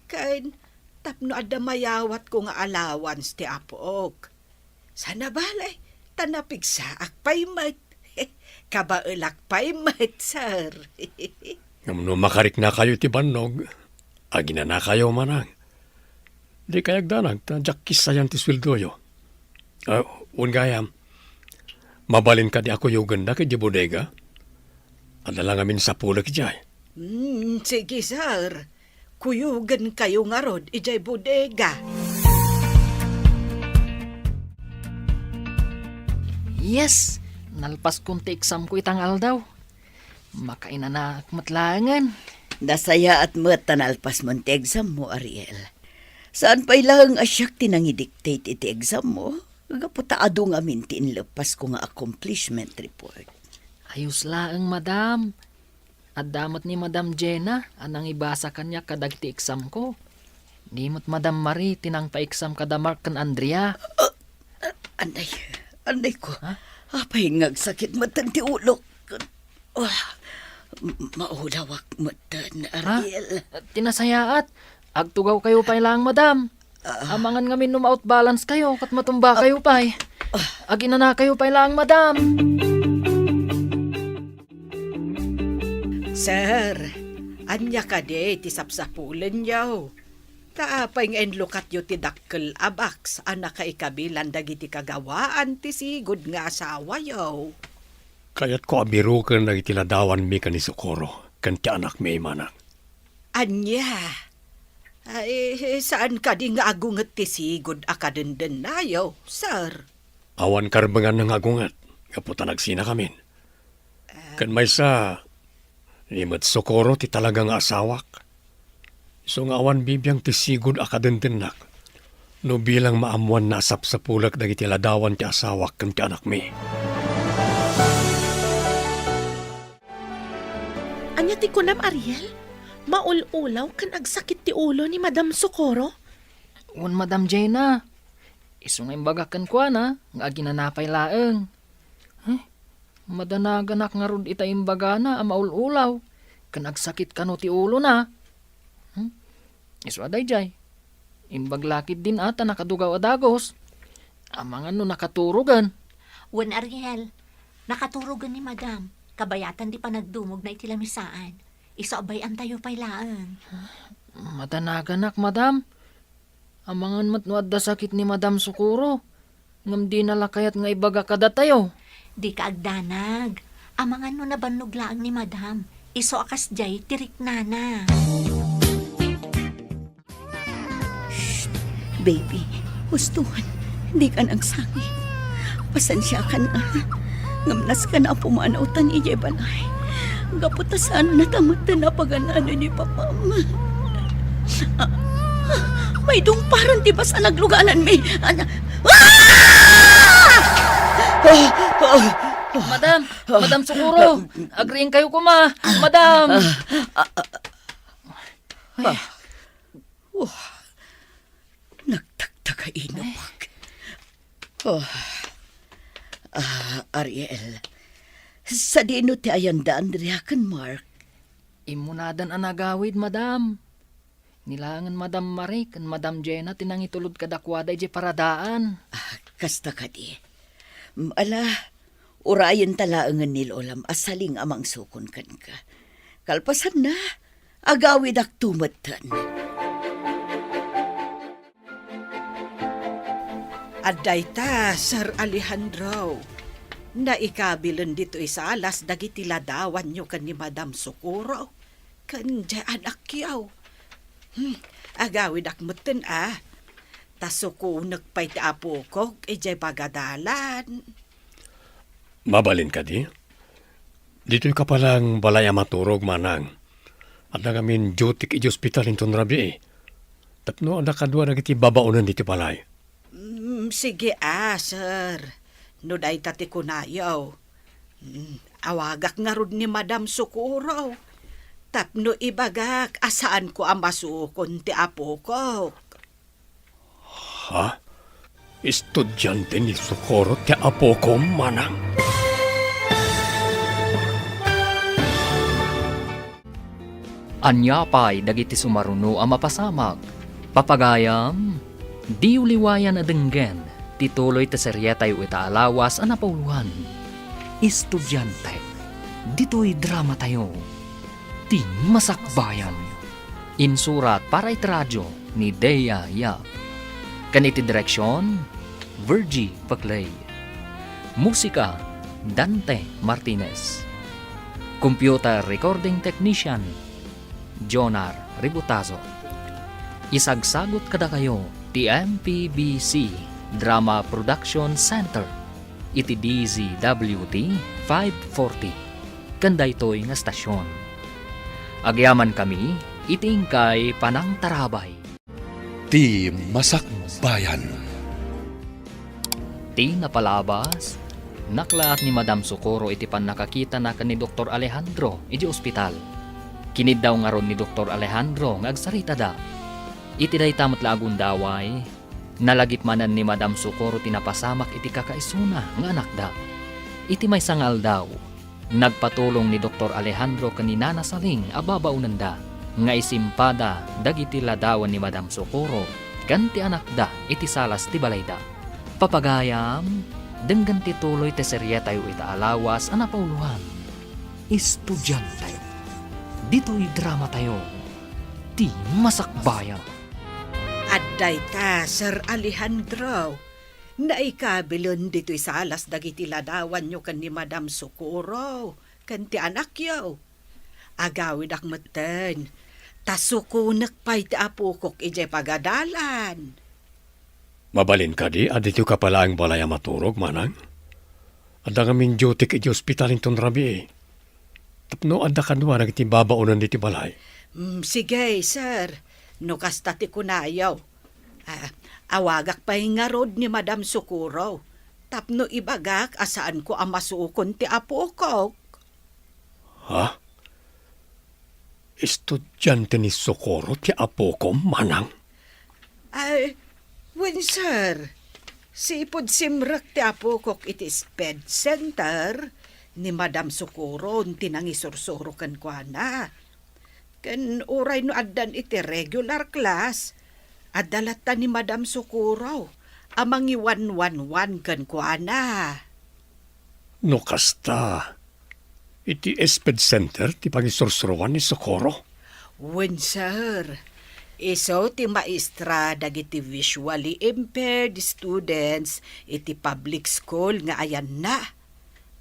Kain, tapno adamayawat ko nga allowance ti apok. Sana balay, tanapigsa akpaymat. Kabaelak paymat, sir. Ngam no makarik na kayo ti bannog, agina na kayo manang. Di kayag danag, tadyak kisayan ti sweldo yo. Ungayam, mabalin ka di ako yung ganda kay di bodega. Adalang amin sa pulag jay. Sige, sir. Kuyugan kayo nga rod, ijay bodega. Yes, nalpas kunti exam ko itangal daw. Makainanak matlangan. Nasaya at matanalpas mo ti exam mo, Ariel. Saan pa ilang asyak tinangidictate iti exam mo? Gaputa ado nga minti inlepas ko nga accomplishment report. Ayos laang, madam. At damot ni Madam Jenna, anang ibasa kanya kadagti exam ko. Dimot Madam Marie, tinang pa-exam kada Mark kan Andrea. Anday ko. Apay ngagsakit matan ti ulo. Maulawak matan, Ariel. Tinasayaat. Agtugaw kayo pa lang, madam. Amangan ngamin numaut balance kayo, kat matumba kayo pa. Aginana kayo pa lang, madam. Sir, anya ka de, ti sapsapulan yaw. Taapay nga enlukat yo ti dakkel abaks, anak ka ikabilan dagiti kagawaan ti sigod nga asawa yaw. Kayat ko abiro ka na itiladawan mi ka ni Socorro, kan ti anak may manang. Anya? Ay, saan ka di nga agungat ti sigod akadenden na yaw, sir? Awan karbangan ng agungat, kaputa nagsina kamin. Kan may sa, nimat Socorro ti talagang asawak. So nga awan bibiyang ti sigod akadendenak, no bilang maamuan na asap sa pulak dagiti ladawan ti asawak kan ti anak mi. Anya ti kunam, Ariel? Maululaw kan agsakit ti ulo ni Madam Socorro? Un Madam Jenna, iso nga imbagakan ko na, nga aginanapay laeng. Madanaganak nga rod ita imbaga na, maululaw, kan agsakit ka no ti ulo na. Iso aday jay, imbaglakid din ata nakadugaw adagos, amangan no nakaturugan. Wan, Ariel, Nakaturugan ni madam. Kabayatan di pa nagdumog na itilamisaan. Isabayan tayo pa'y laan. Matanaganak, madam. Amangan matnuad da sakit ni Madam Sukuro. Ngam di nalakayat nga ibaga kada tayo. Di ka agdanag. Amangan no nabanluglaang ni madam. Iso akas jay tirik nana. Baby, gustuhan. Hindi ka nang sangi. Pasensya ka na. Ngamnas ka na pumanautan ijay balay. Gaputasan na tamatan na paganano ni Papa. May dungparan di ba sa naglugalan mi? Madam Sukuro, agreeing kayo kuma. Madam! Nagtagtaga inapag. Ariel, sa dino ti ayandaan riyakan, Mark. Imunadan anagawid, madam. Nilangan Madam Marie kan Madam Jenna tinangitulod kadakwada ije paradaan. Kasta ka di. Urayan talaangan ni Lolam asaling amang sukon kan ka. Kalpasan na, agawid ak tumatan. Aday ta, Sir Alejandro. Naikabilan dito isa alas dagiti ladawan nyo kan ni Madam Sukuro. Kan di anak yaw. Agawid akmutin Tasuko nagpay ti apo ko, ijay pagadalan. Mabalin ka di? Dito'y ka palang balay maturog manang. At nagamin duty iti hospital inton rabi Tapno ada kadwa nagiti babaunan dito balay. Sige sir. No day tati kunayaw. Awagak nga rod ni Madam Sukuro. Tapno ibagak, asaan ko ang masukon ti apo ko. Ha? Estudyante ni Sukuro ti apo ko, manang. Anya pa'y dagiti sumaruno ang mapasamag. Papagayam, di uliwayan na denggen, tituloy ta seryetay o itaalawas ang napauluhan. Estudyante, dito'y drama tayo. Di masakbayan. Insurat para itradyo ni Dea Yap. Kaniti direksyon, Virgie Paclay. Musika, Dante Martinez. Computer Recording Technician, Jonar Ributazo. Isagsagot kada kayo ti MPBC Drama Production Center iti DZWT 540 kanday toy nga stasyon. Agyaman kami itingkay panang tarabay. Ti Masakbayan. Ti napalabas, naklaat ni Madam Sukuro iti pan nakakita na ni Dr. Alejandro iti ospital. Kinid daw nga ron ni Dr. Alejandro nga agsarita da. Iti day tamat lagun daway, nalagip manan ni Madam Sukuro tinapasamak iti kakaisuna nga anak da. Iti may sangal daw, nagpatulong ni Dr. Alejandro kanina na saling ababaunan da, nga isimpada dagiti ladawan ni Madam Sukuro, kanti anak da iti salas ti balay da. Papagayam, denggan ti tuloy ti serye tayo itaalawas ang napauluhan. Estudyante, dito'y drama tayo, di masakbayan. Aday ta, Sir Alejandro. Naikabilon dito'y salas dagiti ladawan nyo kan ni Madam Sukuro, kan ti anak yaw. Agawid akmeten, tasukunak pa'y ti apukok ijay pagadalan. Mabalin ka di, adito ka pala ang balay maturog, manang. Ada ngamin duty iti hospital inton rabi Tapno ada kadwa nagiti babaunan diti balay. Sige, sir. No kasta ti kunayaw. Awagak pa'y nga rod ni Madam Sukuro. Tapno ibagak asaan ko ang masukon ti apo ko. Ha? Estudyante ni Sukuro ti apo ko, manang? Sir. Sipod simrak ti apo ko iti sped center ni Madam Sukuro tinangisursuro kan kwa na. Kan uray no addan iti regular class, adalata ni Madam Sukuro, amang 111 kan kwa na. No kasta. Iti Esped Center ti pangisursuruan ni Socorro. Wen, sir. Iso ti maestra dagiti visually impaired students iti public school nga ayan na.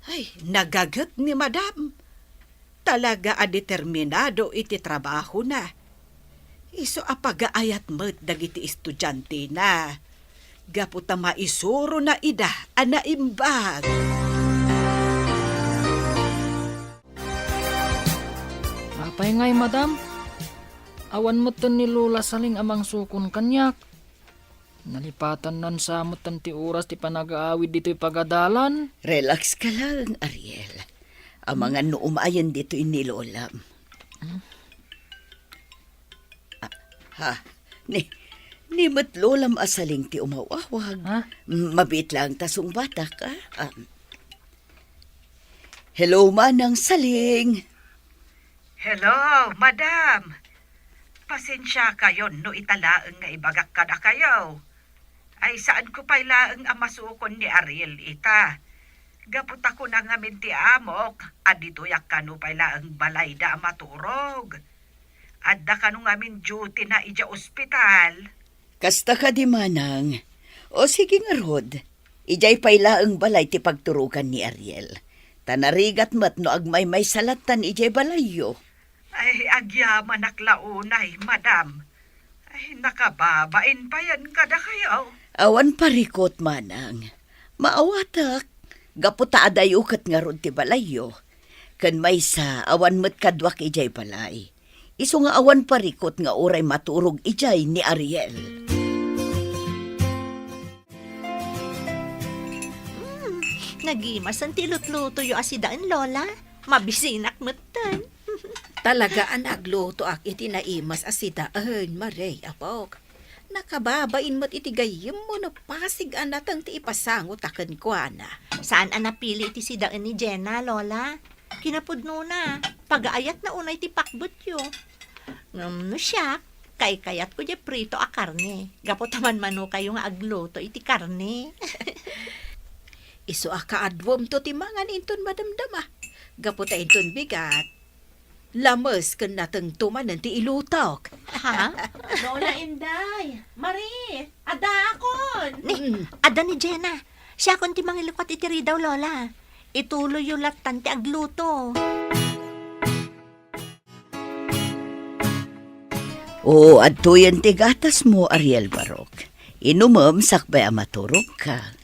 Ay, nagagat ni madam. Talaga a determinado iti trabaho na. Iso apagaayat met dagiti estudyante na. Gaputa maisuro na ida ana imbag. Apay ngay, madam. Awan mo ni Lola saling amang sukon kanyak. Nalipatan nan sa mutan ti oras ti panag-aawid dito'y pagadalan. Relax ka lang, Ariel. Ang mga nuumayan dito ni Lola. Ni mat Lolam asaling ti umawawag. Ha? Mabit lang tasong bata ka. Hello, Manang Saling. Hello, madam. Pasensya kayo no italaang nga ibagak ka na kayo. Ay saan ko pa'y laang ang masukon ni Ariel ita. Gapot ako na ngamin ti amok, aditoyak kanu pa'y laang balay da maturog. Adda kanu ngamin duty na ija ospital. Kasta ka di, Manang. O sige nga, Rod. Ijay paylaang balay ti pagturugan ni Ariel. Tanarigat mat no agmay may salatan ijay balayo. Ay, agyaman naklaunay, madam. Ay, nakababain pa yan kada kayo. Awan parikot, Manang. Maawatak. Gaputa adayukat nga ron ti balayo. Kan may sa awan mat kadwak ijay balay. Iso nga awan parikot nga oray maturog ijay ni Ariel. Nagimas ang tilutluto yu asidaan, Lola. Mabisinak mutan. Talaga ang nagluto ak iti naimas asidaan, Maray apok. Nakababain mo't iti gayim mo no pasig anatang ti ipasangot akan kwa na. Saan ang napili ti sidaan ni Jenna, Lola? Kinapudno na. Pag-aayat na unay ti pakbut yu. No siya, kayat ko di prito a karne. Gapot taman mano kayo nga agluto iti karne. Iso akaadwom to ti mangan inton madamdama. Gaputa inton bigat. Lamas kan natang tumanan ti ilutok. Ha? Lola Inday, Marie, adakon. Ni, ada ni Jenna. Siya kon ti mangilukat iti daw, Lola. Ituloy yung latan ti agluto. O, adtuyan ti gatas mo, Ariel Barok. Inumam sakbay amaturog ka.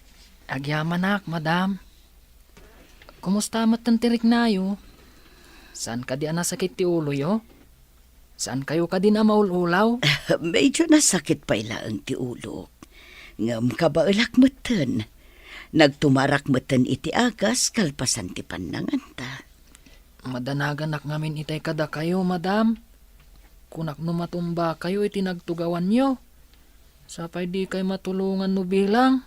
Agyamanak, madam. Kumusta matan tirik nayo? Saan ka di anasakit ti ulo yo? Saan kayo ka din maululaw? Medyo nasakit pa ilang ti ulo. Ngam ka ba ulak matan? Nagtumarak matan iti agas kalpasan ti pananganta. Madanagan nak ngamin itay kada kayo, madam. Kunak no matumba kayo iti nagtugawan nyo. Sapay di kay matulungan no bilang.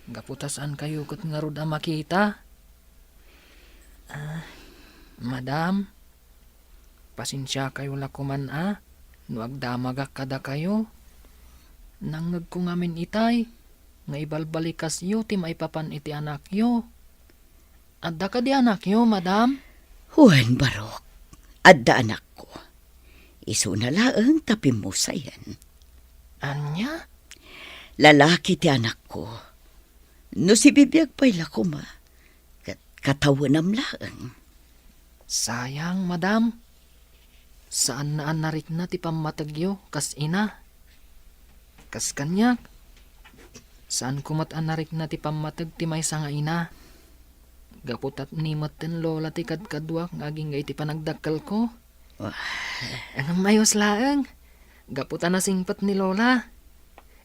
Gaputasaan kayo kat nga rod makita. Madam, pasensya kayo lakuman no agdamagak kada kayo. Nangag ko ngamin itay, nga ibalbalikas yo ti maipapan iti anak yo. Adda ka di anak yo, madam? Juan Barok, adda anak ko. Iso na laang tapim mo sayan. Anya? Lalaki ti anak ko. No si bibiyag pa'y lakuma. Katawanam laang. Sayang, madam. Saan na narik na ti pamatagyo, kas ina? Kas kanyak? Saan kumat anarik na ti pamatag ti may nga ina? Gaputat ni maten lola ti kadkadwak ngaging iti panagdakkel ko. Ang mayos laang. Gaputan na singpat ni lola.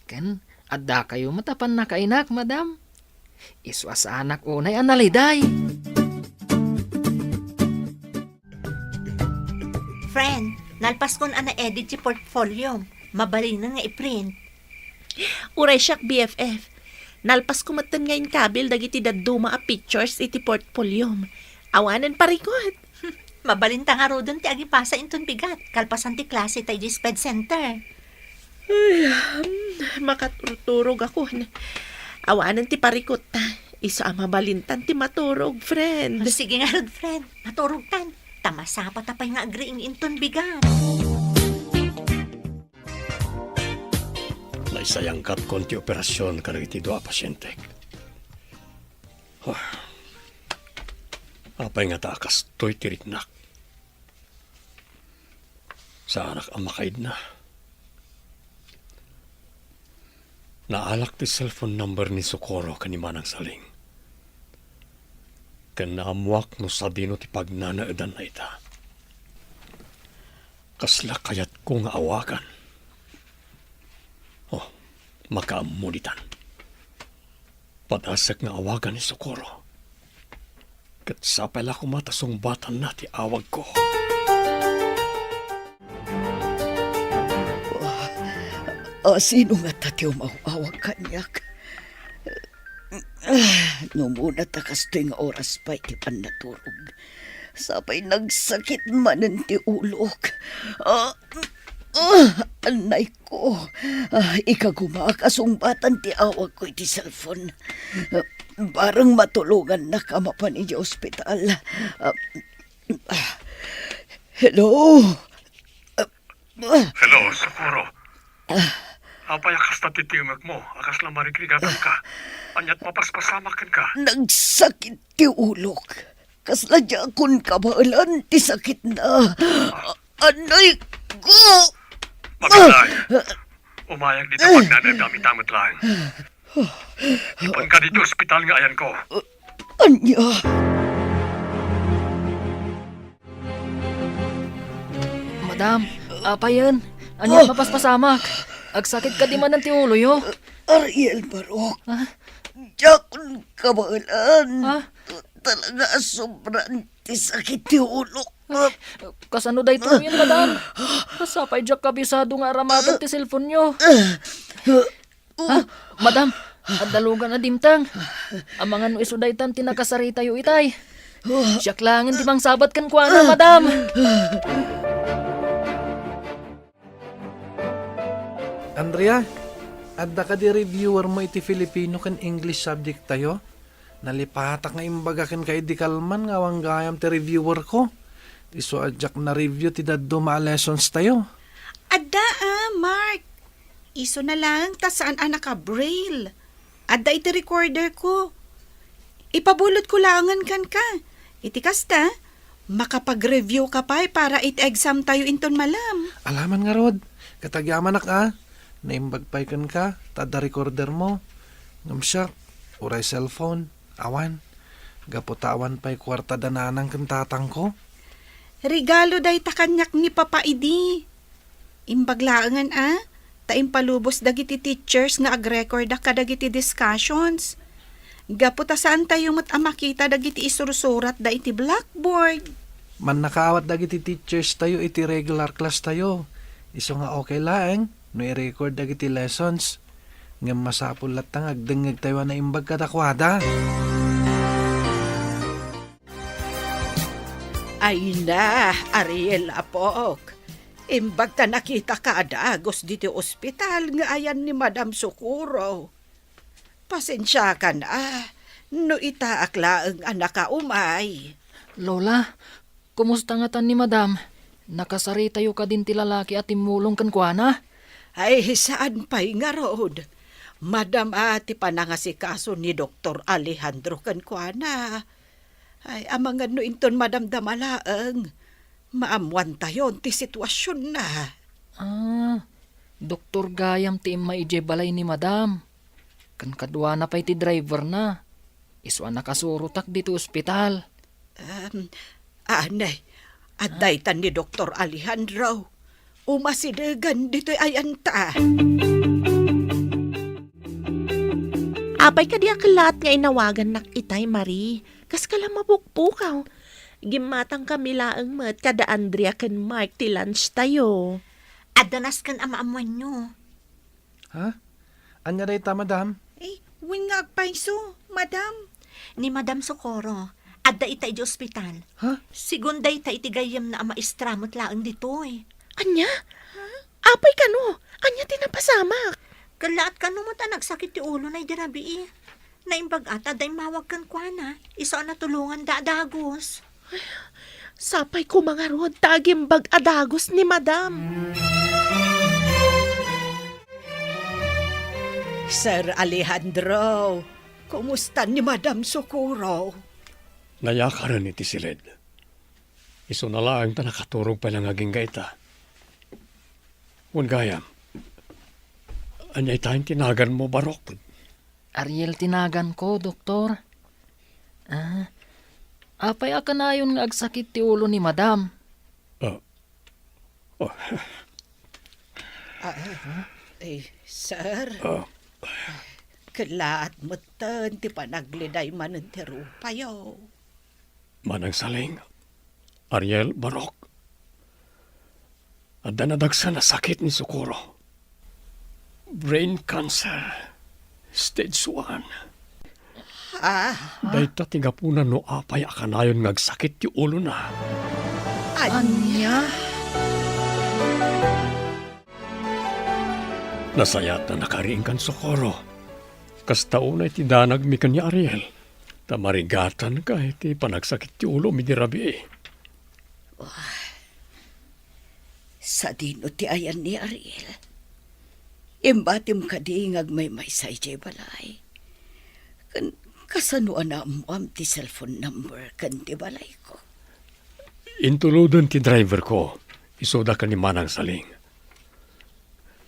Ken, adda kayo matapan na kainak, madam. Iswa sa anak unay analiday. Friend, nalpas kon ana edit si portfolio. Mabalin na nga i-print. Uray siyak BFF. Nalpas ko matan ngayon kabil dagiti daduma a pictures iti portfolio. Awanan parikot. Mabalin ta nga rodon ti agipasa inton bigat. Kalpasan ti klase tayo di SPED Center. Ay, makaturturog ako. Awanan ti parikot ta. Isa mabalintan ti maturog, friend. Sige nga, Rod, friend. Maturog tan. Tamasa pa tapay nga agreeing inton bigan. Naisayang kat konti operasyon karagiti doa pasyente. Apay nga takas to'y tiritnak. Sa anak ang makaid na. Naalak ti cellphone number ni Socorro kanimanang saling. Kanamuak no sabino ti pagnanaadan na ita. Kasla kayat ko nga awakan. Makaamunitan. Padasak nga awagan ni Socorro. Kat sapay la kumatasong batan na ti awag ko. Sino nga tatiw mauawag kanyak? No muna takas tuwing oras pa iti panaturog. Sapay nagsakit manan ti ulok. Anay ko. Ikagumakasumbatan ti awag ko iti cellphone. Parang matulungan na kama pa ni ospital. Hello? Hello, Socorro. Apay akas na titimak mo. Akas lang marigrigatan ka. Anyat mapaspasamakan ka. Nagsakit ti ulok. Kasla dya akong kabalan ti sakit na. Anay ko! Magandang. Umayag dito pag nanadamit-damit lang. Ipan ka dito ospital nga ayan ko. Anya? Madam, apa yan? Anya mapaspasamak. Agsakit ka di man ng tiulo yo. Ariel Barok. Jakon kabalan. Talaga sobrang ti sakit ti ulok. Kasano day to yun, madam? Kasapay jak kabisado nga aramadan ti cellphone nyo. Madam, at dalugan na dimtang. Ang mga no isudaytan tinakasari tayo itay. Siyak langin di mang sabat kan kwa na, madam. Andrea, adda ka di reviewer mo iti Filipino kan English subject tayo? Nalipatak nga imbaga kan kay di kalman nga wanggayam ti reviewer ko. Iso adjak na review ti daddo maa lessons tayo. Adda Mark. Iso na lang ta saan anak ka braille. Adda iti recorder ko. Ipabulot ko langan kan ka. Iti kasta, makapag-review ka pa para iti exam tayo inton malam. Alaman nga Rod, katagyaman ka. Naimbagpay kan ka, tada recorder mo. Ngamsyak, uray cellphone, awan. Gaputawan pa'y kwarta dananang kantatang ko. Regalo day ta kanyak ni Papa Idi. Imbaglaangan taimpalubos dagiti teachers nga ag-record ka dagiti discussions. Gaputa saan tayo makita dagiti isursurat da iti blackboard. Man nakaawat dagiti teachers tayo iti regular class tayo. Iso nga okay laeng, no i-record dagiti lessons. Ngam masapul latang agdengeg tayo na imbag kadakwada. Ay na, Ariel Apok. Imbag ta nakita ka adagos dito ospital nga ayan ni Madam Socorro. Pasensya ka na, no itaakla ang anak ka umay. Lola, kumusta nga tan ni madam? Nakasari tayo ka din ti lalaki at timulong kan kwa na? Ay, saan pa'y nga rood? Madam ati panangasikaso ni Dr. Alejandro Cancwana. Ay, amang ano inton Madam Damalaang. Maamuan tayo ti sitwasyon na. Doktor Gayam ti maije balay ni madam. Kan kadwa na pa'y ti driver na. Iswa nakasurutak dito ospital. Anay, at daytan ni Dr. Alejandro. Umasidegan dito'y ayanta. Apay ka di akalat nga inawagan nak itay, Marie. Kas kala mapukpukaw. Gimatang kami laang mat kada Andrea kan Mark ti lunch tayo. Adanas kan amaamuan nyo. Ha? Anya day ta, madam? Wing nga agpaiso, madam. Ni Madam Socorro, adda ita iti ospital. Ha? Sigunda ita iti gayam na maestramot laang dito Anya? Apay kano? Anya tinapasamak? Kalaat ka mo ta nagsakit ti ulo na idirabi Naimbag ata, day mawag kan kwa na. Iso na tulungan Dagos. Sapay ko mga rod, tagimbag adagos ni madam. Sir Alejandro, kumusta ni Madam Socorro? Nayakaran ni Tisiled. Iso na lang ta nakaturog pa lang aging gaita. Wan gayam. Anyay tayong tinagan mo, Barok. Ariel tinagan ko, doktor. Apay akanayon nga agsakit ti ulo ni madam. Sir, kalaat mo tan, ti panagliday man ang tirupayo. Manang saling. Ariel, Barok. Adda nadagsa na sakit ni Socorro. Brain cancer. Stage 1. Dahita tingapunan no apay akanayon ngagsakit ti ulo na. Anya? Nasayat na nakariing kan Socorro. Kastaunay ti danag mi kanya Ariel. Tamarigatan kahit ti panagsakit ti ulo mi dirabi. Sa dino ti ayan ni Ariel. Imbatim ka di ngagmay say jay balay. Kasanuan na mo am ti cellphone number kan ti balay ko. Intuludon ti driver ko. Isoda ka ni Manang Saling.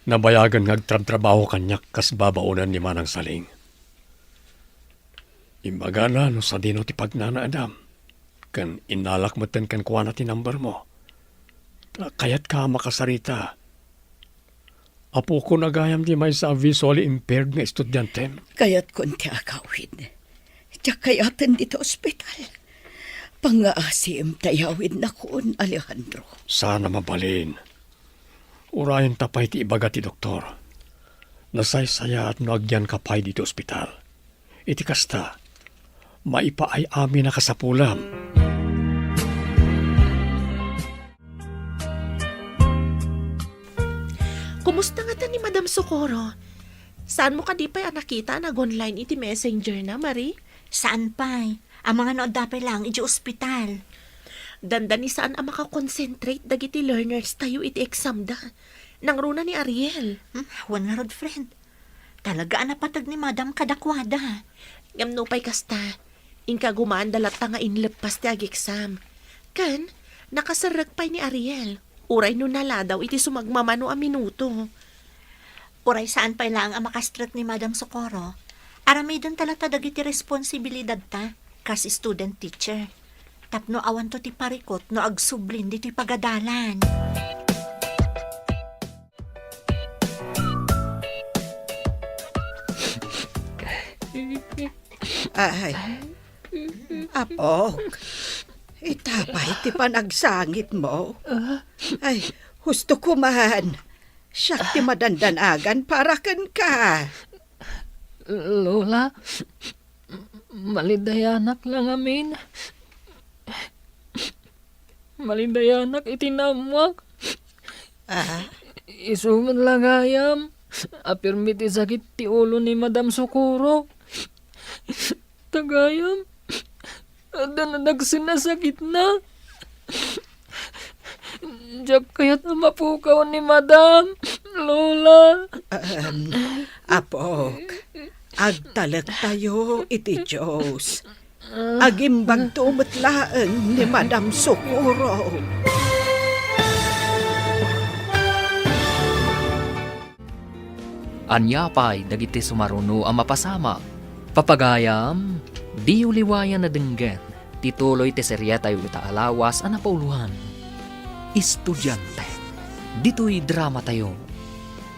Nabayagan ngagtrabaho kanyak kas babaunan ni Manang Saling. Imbaga na no sa dino ti pagnana Adam. Kan inalak mo ten kan kuha na ti number mo. Kayat ka makasarita. Apo ko nagayam di may sa visually impaired nga estudyante. Kayat kon ti agawin. Tiyak kayatan dito ospital. Pangaasim tayawin na kon, Alejandro. Sana mabalin. Urayan tapay ti ibaga ti doktor. Nasaysaya at noagyan kapay dito ospital. Iti kasta, maipaay amin na kasapulam. Kumusta nga ta ni Madam Socorro? Saan mo ka di pa'y nakita nag-online iti messenger na, Marie? Saan pa'y? Ang mga nood dapay lang, iti ospital. Dandan ni saan ang makakonsentrate dagiti learners tayo iti exam da. Nang runa ni Ariel. Wan nga rod, friend. Talaga napatag ni Madam kadakwada. Ngamno pa'y kasta. Inka gumaan dalat ta nga inlepas ti ag-exam. Kan, nakasarag pa'y ni Ariel. Uray no nala daw iti sumagmamano a minuto. Uray saan pa'y lang ang makastrat ni Madam Socorro. Aramidon talata dagiti responsibilidad ta, kas student teacher. Tapno awan to ti parikot no agsublin diti pagadalan. Ay, Apok, itapay ti panagsangit mo. Ay, husto ko man. Siyak ti madandanagan para kan ka. Lola, malidayanak lang amin. Malidayanak itinamwak. Isuman lang ayam. Apirmiti sakit ti ulo ni Madam Socorro. Tagayam. Ada na nagsinasakit na. Diyak kaya't mapukaw ni Madam. Lola. Apok, agtalag tayo iti Diyos. Agimbag tumatlaan ni Madam Socorro. Anyapay dagiti sumaruno ang mapasama. Papagayam, di uliwayan na denggen. Tituloy ti serya tayo ita alawas ang napauluhan. Estudyante. Dito'y drama tayo.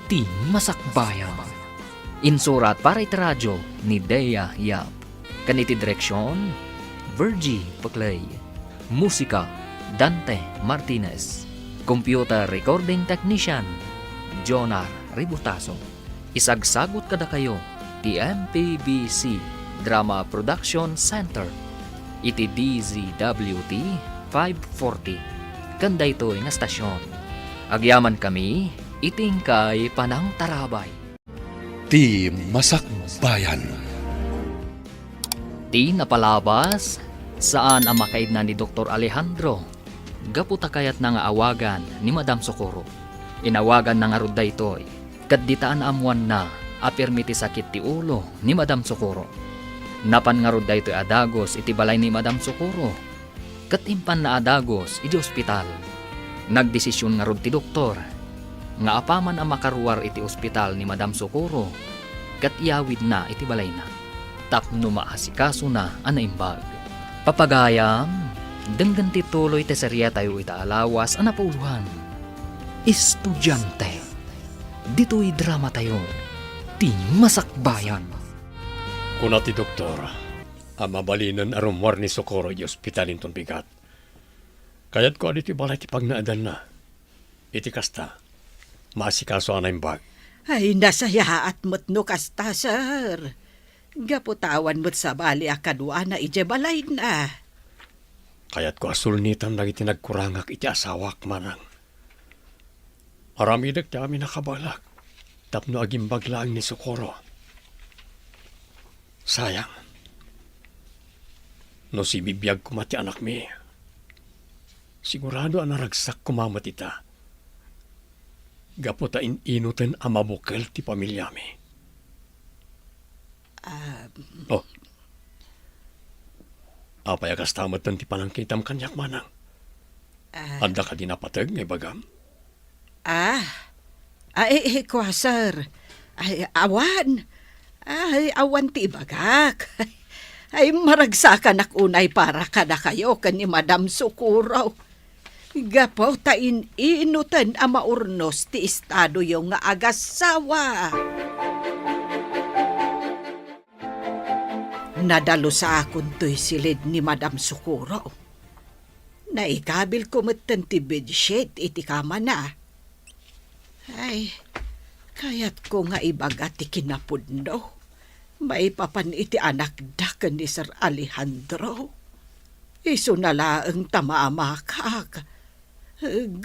Ti Masakbayan. Insurat para iti radyo ni Dea Yap. Kaniti direksyon, Virgie Paclay. Musika, Dante Martinez. Computer recording technician, Jonar Ributaso. Isagsagot kada kayo ti MPBC Drama Production Center iti DZWT 540 kanda ito'y nga stasyon. Agyaman kami iting kay Panang Tarabay. Ti Masakbayan. Iti napalabas, saan ang makaidna ni Dr. Alejandro. Gaputa kayat na nga awagan ni Madam Socorro. Inawagan na nga rod daytoy, kadditaan amuan na, apirmiti sakit ti ulo ni Madam Socorro. Napan nga rod daytoy adagos iti balay ni Madam Socorro. Katimpan na adagos iti ospital. Nagdesisyon nga rod ti doktor, nga apaman ang makaruwar iti ospital ni Madam Socorro, kat iawid na iti balay na. Tapno maasikaso na anaimbag. Papagayam, denggan ti tuloy te serya tayo itaalawas ang napauluhan. Estudyante. Dito'y drama tayo. Ti masakbayan. Kuna ti doktor, ang mabalinan arumwar ni Socorro iti ospitalin ton bigat. Kayat ko adito balay ti pagnaadan na. Iti kasta, maasikaso anaimbag. Ay, nasayaat mo't no kasta, sir. Gaputawan mo't sa bali akadwa na ijebalay na. Kayat ko asulnitan na iti nagkurangak iti asawak manang. Aramidag ti amin nakabalak. Tapno agimbag lang ni Socorro. Sayang. No si bibiyag kumati anak mi. Sigurado ang naragsak kumamat ita. Gaputa inutin ang mabukal ti pamilya mi. Oh. Apay kastamatan ti panangkitam kanyak manang. Anda ka dinapatag ngay bagam? Kwa, sir. Ay, awan. Ay, awan ti ibagak. Ay, maragsakan ak unay para kada kayo kan ni Madam Socorro. Gapo ta inutan ang maurnos ti estado yung nga agasawa. Nadalo sa akon to'y silid ni Madam Socorro. Naikabil ko matan ti bedsheet iti kama na. Ay, kayat ko nga ibaga ti kinapudno. Maipapan iti anak dakan ni Sir Alejandro. Iso nalaang tamamakak.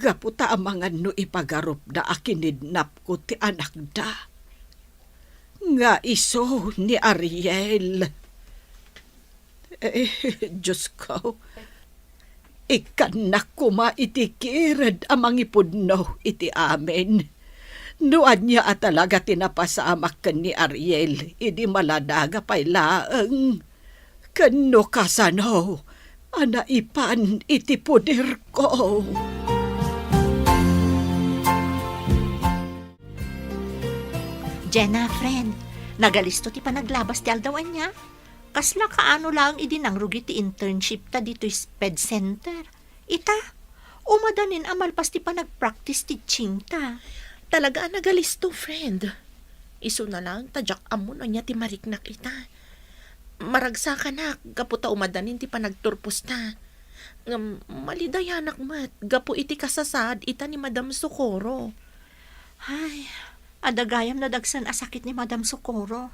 Gaputa amangan no ipagarup da akinidnap ko ti anak da. Nga iso ni Ariel. Diyos ko, ikanak kuma itikirad amang ipudno iti amin. Nuan niya at talaga tinapasamak kan ni Ariel, idi maladaga pa'y laeng. Kano kasano, anaipan iti puder ko. Jenna, friend, nagalisto ti panaglabas ti aldawan niya. Kasla kaano lang idinangrugi ti internship ta dito SPED Center. Ita, umadanin amalpas ti panag-practice teaching ta. Talaga nagalisto, friend. Iso na lang, tadyak amon niya ti mariknak ita. Maragsa ka na, gapo ta umadanin ti panagturpos ta. Malidayanak mat, gapo iti kasasad ita ni Madam Socorro. Ay, adagayam na dagsan asakit ni Madam Socorro.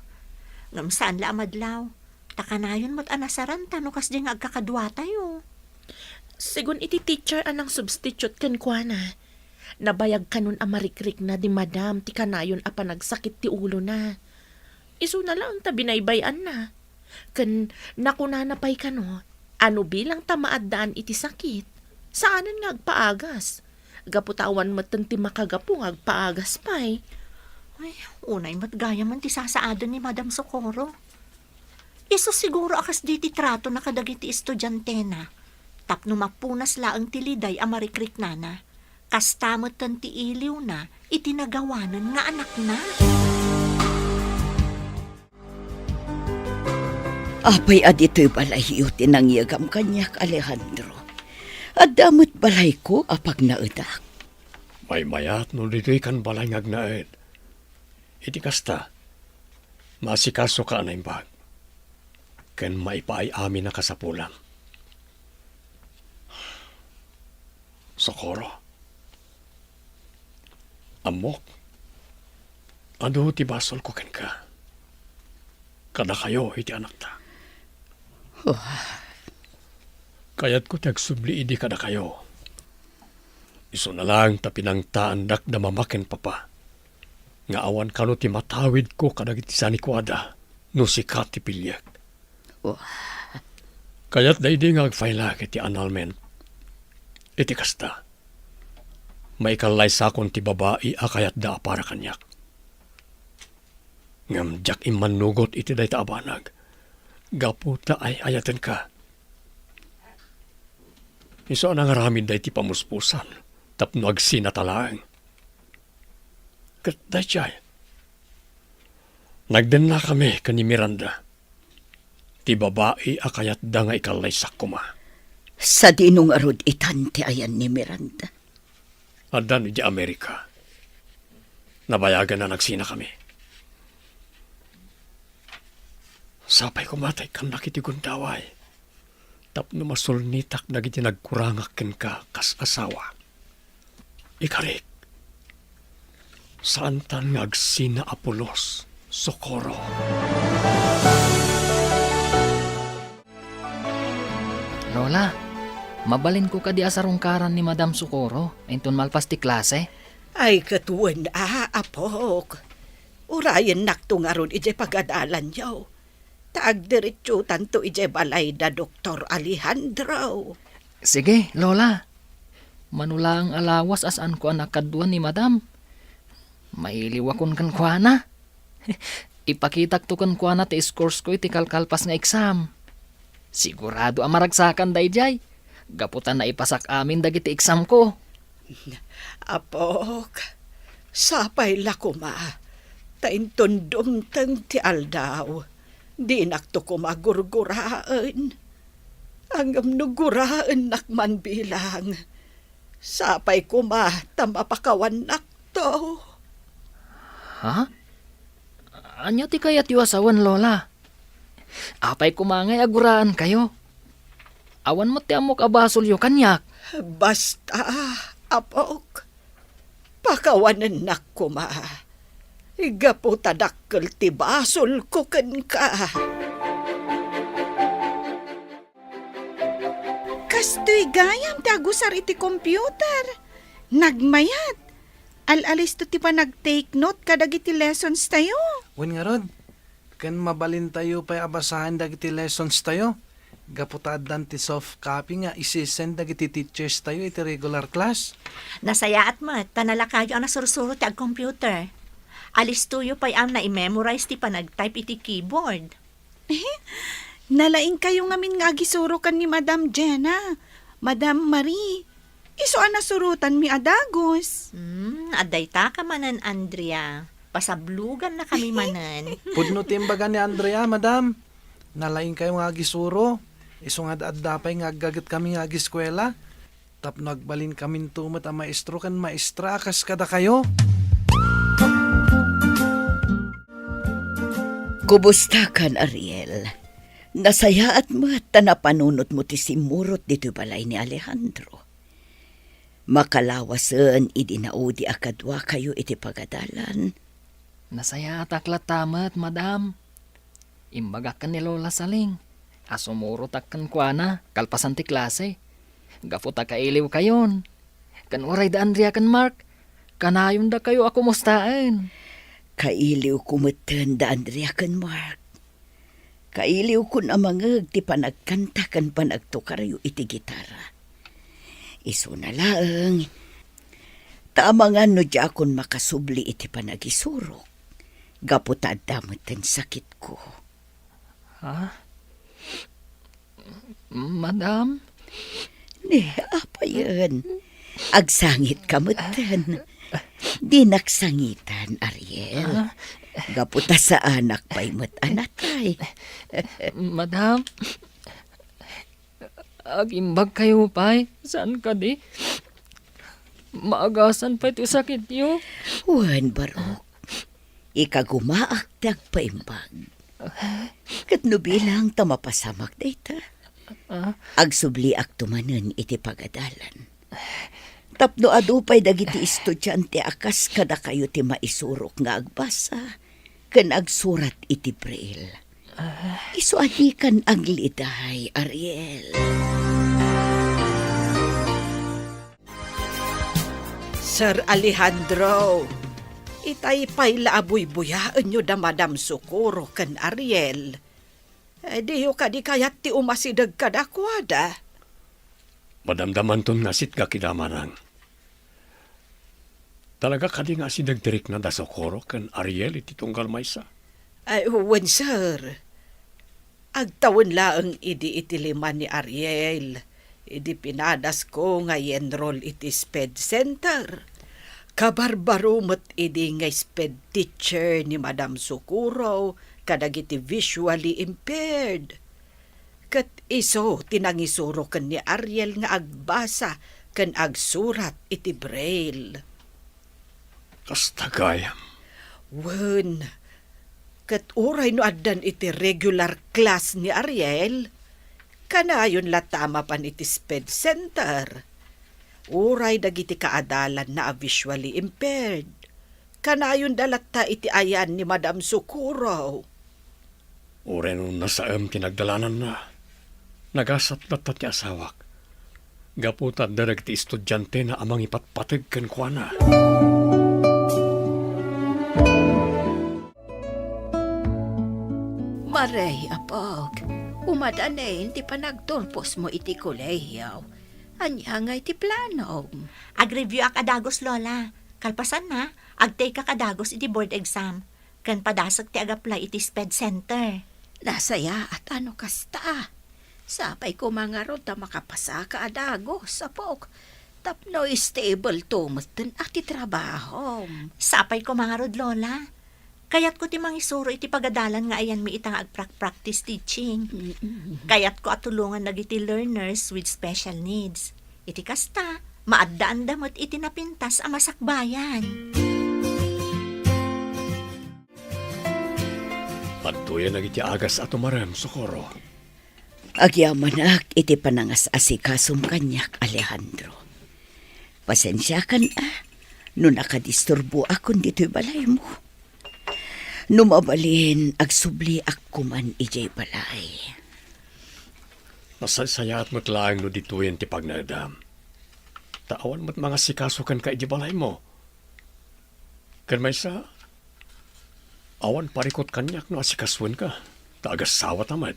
Ngam saan la amadlaw. Takanayon mat anasaran tano kas di nga agkakadwa tayo. Sigun iti teacher anang substitute kan kwa na. Nabayag kanon amarikrik na di Madam ti kanayon a panagsakit ti ulo na. Isu na lang ta binaybayan na. Kan nakunanapay kano, ano bilang tamaadaan iti sakit? Saanan nga agpaagas? Gaputawan matan ti makagapo nga agpaagas pa'y. Ay, unay matgaya man ti sasaadan ni Madam Socorro. Iso siguro akas di ti trato na kadagiti estudyante na. Tapno mapunas laang tiliday amarikrik na na. Kastamot tan ti iliw na, itinagawanan nga anak na. Apay adito'y balahiyo tinangyagam kanyak Alejandro. At damot balay ko apag naudak. May mayat no dito'y kan balay ngagnaed. Iti kasta, masikaso ka anaimbag. Ken maipaay amin na kasapulan. Socorro. Amok. Ano ti basol ko ken ka? Kada kayo iti anak ta. Kayat ko tagsubli idi kada kayo. Iso na lang tapinangtaan dak na mamaken papa. Nga awan kano ti matawid ko kadagiti sanikuada no si Kati Pilyag. Kaya't dahi nga agfaila iti annulment. Iti kasta. May kalay sakon ti babae akayat da para kanyak. Ngam jak imanugot iti day abanag. Gaputa ay ayatan ka. Iso ang ngaramid day ti pamuspusan. Tapno agsinatalaang. Kat day chay. Nagden na kami kani Miranda. Ti babae akayat da nga ikalay sakuma. Sa dinong arod itan ti ayan ni Miranda. Adan di Amerika. Nabayagan na nagsina kami. Sapay kumatay kan nakiti gundaway. Tapno masulnitak na giti nagkurangakin ka kas asawa. Ikarik. Saan tan nga agsina Apolos, Socorro. Lola, mabalin ko ka di asarungkaran ni Madam Socorro, inton malpas ti klase. Ay katuan apok. Urayan naktung aron ije pagadalan yaw. Taag diretso tanto ije balay da Dr. Alejandro. Sige, Lola. Manula ang alawas asan ko anak kaduan ni Madam. Mailiwakon kan kuana. Ipakitak to kan kuana ti scores ko iti kalkalpas nga exam. Sigurado ang maragsakan dayjay. Gaputan na ipasak amin dagiti exam ko. Apok, sapay lakuma. Tainton dumtang ti aldaw. Di nakto ko magurguraan. Angam nuguraan nakman bilang. Sapay kuma tamapakawan nakto. Ha? Anya ti kayat yu asawan, Lola? Apay kumangay aguraan kayo. Awan mo ti amok abasol yu kanyak. Basta, apok. Pakawanan nak kuma. Igapo tadakkel ti basol ko ken ka. Kastoy gayam ti agusar iti computer. Nagmayat. Al-alis to ti pa nag-take note kadag iti lessons tayo. Wen nga rod, kan mabalin tayo pa'y abasahan dagiti lessons tayo. Gaputadan ti soft copy nga isisend dagiti teachers tayo iti regular class. Nasaya at mat, tanala kayo ang nasursuro ti ag-computer. Alis tuyo pa'y ang na-memorize ti panag-type iti keyboard. Nalaing kayo ngamin nga gisuro kan ni Madam Jenna. Madam Marie. Iso ang nasurutan mi adagos. Aday ta ka manan, Andrea. Pasablugan na kami manan. Pudno timbaga ni Andrea, madam. Nalaing kayo nga gisuro. Iso nga daad-dapay nga gagat kami nga giskwela. Tap nagbalin kamin tumat ang maestro kan maestra akas kada kayo. Kumusta kan, Ariel? Nasaya at mata na panunot mo ti simurot dito balay ni Alejandro. Makalawasan idinaudi akadwa kayo iti pagadalan. Nasaya ataklat tamat, Madam. Imbagak kan ni Lola Saling. Asumuro takkan kuana, kalpasan ti klase. Gafuta kailiw kayon. Kan uray da Andrea kan Mark. Kanayon da kayo ako mustaan. Kailiw kumatan da Andrea kan Mark. Kailiw kun amangag ti panagkanta kan panagtukaryo iti gitara. Iso na lang. Taamangan no di akon makasubli iti panagisurok. Gaputad damatan sakit ko. Ha? Madam? Apa yan? Agsangit kamutan. Di naksangitan, Ariel. Gaputa sa anak pa'y matanatay. Madam? Agimbag kayo pa'y? Saan ka di? Maagasan pa ito sakit niyo? Juan Barok, ikagumaak paimbag. Katno bilang tamapasamak data. Agsubli ak tumanen iti pagadalan. Tapno adupay dagiti estudyante akas kada kayo ti maisurok nga agbasa. Kan agsurat iti braille. Isu adikan agliday, Ariel. Sir Alejandro, itay pay laaboy buyaan nyo da Madam Socorro kan Ariel. Di yo ka di kayat ti umasidag ka dakwada. Madamdaman ton nga sit ka kidamanang. Talaga ka di nga si Dagdirik na dasokoro kan Ariel iti tunggal maysa. Ay, wen sir. Agtawon laeng idi itiliman ni Ariel. Idi pinadas ko nga enroll iti SPED Center. Kabarbarumet idi nga SPED teacher ni Madam Sukuro kadagiti visually impaired. Kat iso tinangisuro ken ni Ariel nga agbasa ken agsurat iti braille. Kastagayam. Wen, kat uray no addan iti regular class ni Ariel, kanayon latama pan iti SPED Center. Uray dagiti kaadalan na visually impaired. Kanayon dalatta iti ayan ni Madam Sukuro. Ure nung nasaam tinagdalanan na. Nagasat latta ti asawak. Gaputat darag ti estudyante na amang ipatpatag ken kuana. Maray, apog. Umadanin ti panagturpos mo iti kolehiyaw. Anya nga iti plano. Ag-review ak adagos, Lola. Kalpasan na, ag-take ak adagos iti board exam. Kan padasag ti ag-apply iti SPED Center. Nasaya at ano kasta. Sapay ko mga rod ta makapasa ka adagos, apog. Tapno stable tumuten at ti trabaho. Sapay ko mga rod, Lola. Kayat ko ti mangisuro iti pagadalan nga ayan mi itang ag-practice teaching. Kayat ko atulungan nagiti learners with special needs. Iti kasta, maaddaan damot iti napintas a masakbayan. Pantuyan nagiti agas at umarem, Socorro. Agyamanak iti panangas asikasum kanyak, Alejandro. Pasensya kan no nakadisturbo akon dito'y balay mo. Numabalin agsubli akkuman ijay balay. Masasaya at matlaang no dituyan ti pagnadam. Taawan mo't mga sikasukan ka ijay balay mo. Kan may sa awan parikot kanyak no asikaswan ka. Taagasawa tamad.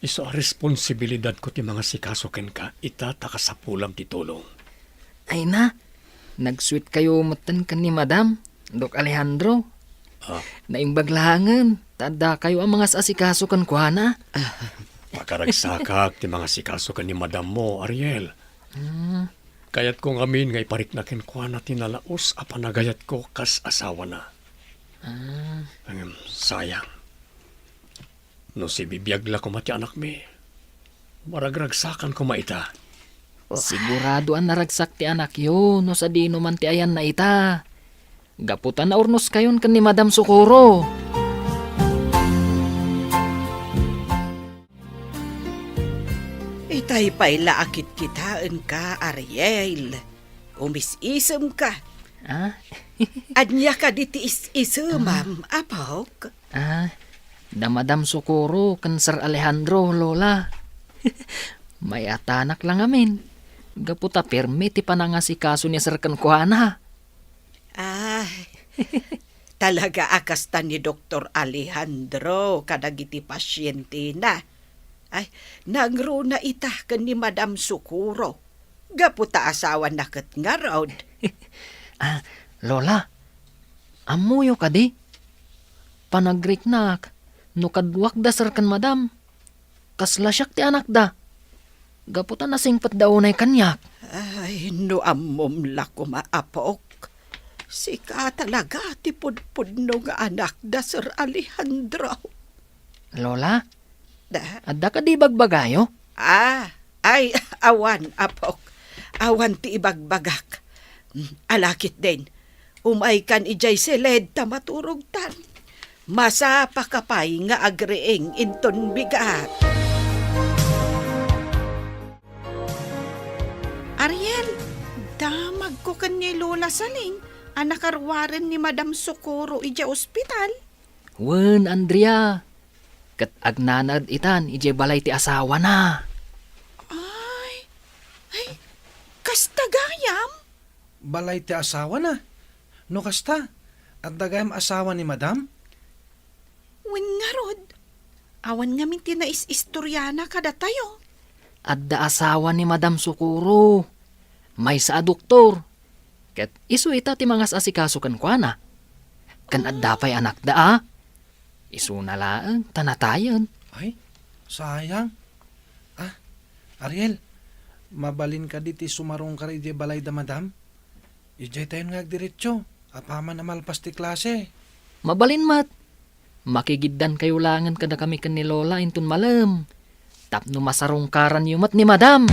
Iso a responsibilidad ko ti mga sikasukan ka. Itatakasapulam ti tulong. Ay na, nag-sweet kayo matan kan ni Madam, Dok Alejandro. Naimbaglangan, tada kayo ang mga asikaso kan kuhana. Pakaragsakak ti mga sikasukan ni Madam mo, Ariel. Kayat kong amin nga ipariknakin kuhana tinalaos a panagayat ko kas asawa na. Sayang. No si bibiyagla ko mati anak mi. Maragragsakan ko maita. Sigurado ang naragsak ti anak yo, no sa dino man ti ayan na ita. Gaputan na urnos kayon kan ni Madam Sukuro. Itay pa'y laakit kitaan ka, Ariel. Umisisem ka. Anya ka diti is-isemam, apok. Da Madam Sukuro kan Sir Alejandro, Lola. May atanak lang amin. Gaputa permi ti panangasikaso ni Sir Kankuana. Talaga akasta ni Dr. Alejandro kadagiti pasyente na. Ay, nagro na itah kan ni Madam Sukuro. Gaputa asawa na kat nga raod. Lola, amuyo ka di? Panagriknak, no kadwak da Sir kan Madam. Kaslasyak ti anak da. Gaputa nasingpat daw na kanyak. Ay, no amom lako maapok. Sika talaga ti pudpudno nga anak da Sir Alejandro. Lola, adda ka di bagbagayo? Ay, awan, apok. Awan ti ibagbagak. Alakit din. Umay kan ijay seled ta maturugtan. Masapa kapay nga agreeng inton bigat. Ariel, damag ko kan ni Lola Saling. Anakarwaren ni Madam Sukuro ija ospital. Wen, Andrea. Kat agnanad itan, ije balay ti asawa na. Ay, kastagayam? Balay ti asawa na. No kasta, at dagayam asawa ni Madam? Wen nga rod. Awan ngamin tinais-istoryana kada tayo. Adda asawa ni Madam Sukuro. May sa doktor. Ket isu ita ti mangas asikaso kan kuana. Kan adda pay anak da. Isu na laeng tanatayan. Ay, sayang. Ariel, mabalin ka diti sumarong ka rin balay da madam. Ijay tayo nga diretso. Apaman amalpas ti klase. Mabalin mat. Makigiddan kayo langan kada kami kan ni Lola intun malam. Tapno masarungkaran yumat ni Madam.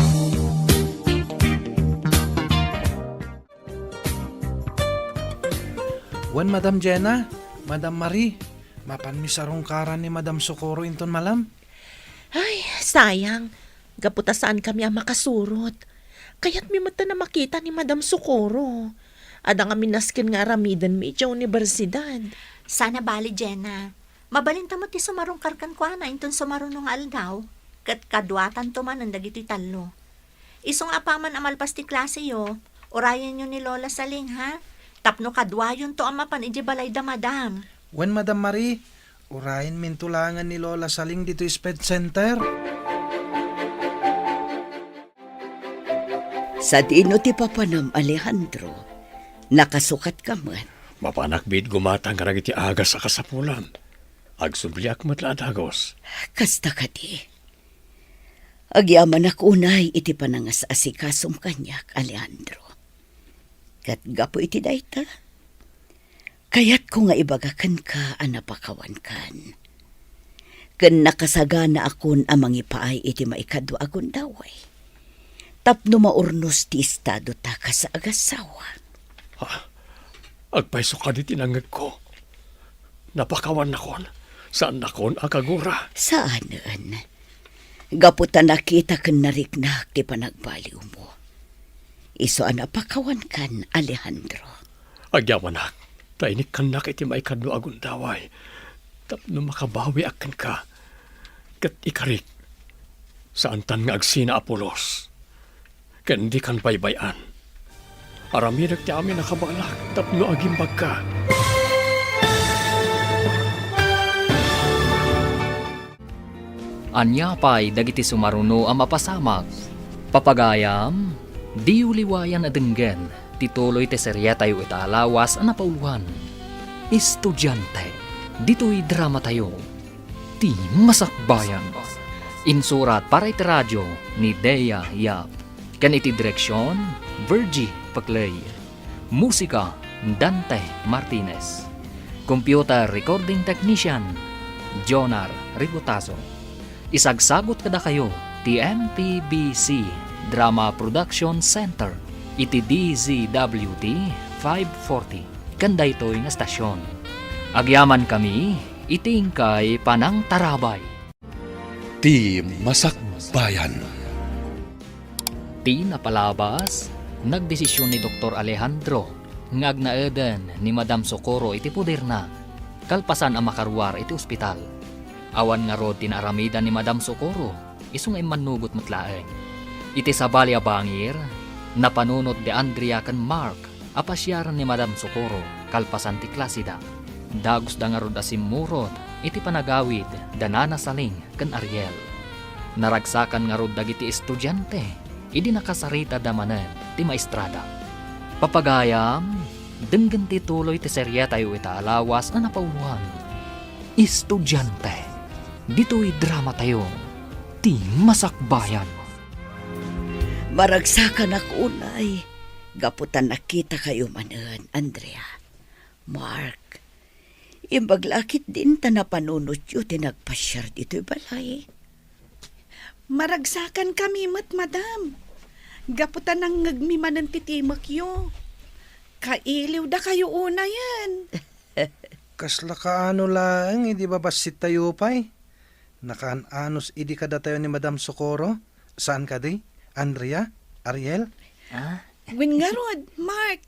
Wan Madam Jenna, Madam Marie, mapan mi sarungkaran ni Madam Socorro inton malam. Ay, sayang. Gaputasaan kami ang makasurot. Kaya't mi mata na makita ni Madam Socorro. Ada nga minaskin nga aramidan mi iti universidad. Sana bali, Jenna. Mabalin mo ti sumarong karkan kwa na inton sumarunong aldaw. Kat kadwatan to man ang dagiti talo. Isong apaman amalpas ti klase yo, orayan nyo ni Lola Saling ha? Tapno kadwayon to amapan iji balay da madam. Wan Madam Marie, urayin min tulangan ni Lola Saling dito Sped Center. Sa dino ti papanam Alejandro, nakasukat ka man. Mapanakbid gumatang karag iti agas sa kasapulan. Agsubliak matla dagos. Kasta ka di. Agyaman unay iti panangas asikasum kanyak, Alejandro. Kat gapo iti dayta. Kayat ko nga ibagakan ka anapakawan kan. Kan nakasagana akon amang ipaay iti maikadwa agon daway. Tapno maurnos ti estado ta ka sa agasawa. Agpaiso ka di tinangag ko. Napakawan na kon. Saan na kon akagura? Saanan? Gaputan nakita kan nariknak ti panagbaliw mo. Iso anapakawan kan, Alejandro. Agyaman na. Tainik kan na iti maikadwa agon daway. Tapno makabawi akan ka. Kat ikarik. Saan tan nga agsina Apolos. Ken di kan baybayan. Aramidak ti amin nakabalak. Tapno agimbag ka. Anya pa'y dagiti sumaruno ang mapasamag. Papagayam, di uliwayan adenggen, tituloy te serya tayo italawas ang napauluhan. Estudyante, dito'y drama tayo. Ti Masakbayan. Insurat para iti radyo ni Dea Yap. Kan iti direksyon, Virgie Paclay. Musika, Dante Martinez. Computer Recording Technician, Jonar Rigotazo. Isagsagot kada kayo, ti MPBC Drama Production Center, iti DZWT 540, kanda ito'y nga stasyon. Agyaman kami, itingkay panang tarabay. Ti Masakbayan. Ti napalabas, nagdesisyon ni Dr. Alejandro, ngagnaeden ni Madam Socorro iti puder na, kalpasan ang makaruar iti ospital. Awan nga rod tinaramida ni Madam Socorro, isong imanugot matlaeng. Iti sabali abangir, napanunot de Andrea kan Mark, apasyaran ni Madam Socorro, kalpasan ti klasida. Dagos da nga rod asimurot, iti panagawid, Danana Saling kan Ariel. Naragsakan nga rod dagiti estudyante, idi nakasarita damanen ti maestrada. Papagayam, denggan ti tuloy ti serya tayo italawas na napauluhan. Estudyante. Dito'y drama tayo, ti Masakbayan. Maragsakan ako unay. Gaputan nakita kayo manan, Andrea. Mark, imbaglakit din ta na panunot yu tinagpasyar dito'y balay. Maragsakan kami madam. Gaputan ang ngagmimanan titimak yo. Kailiw da kayo una yan. Kasla ka ano lang, hindi ba basit tayo pa'y? Nakaan-anos idi kada tayo ni Madam Socorro? Saan ka di? Andrea? Ariel? Win nga rod, Mark.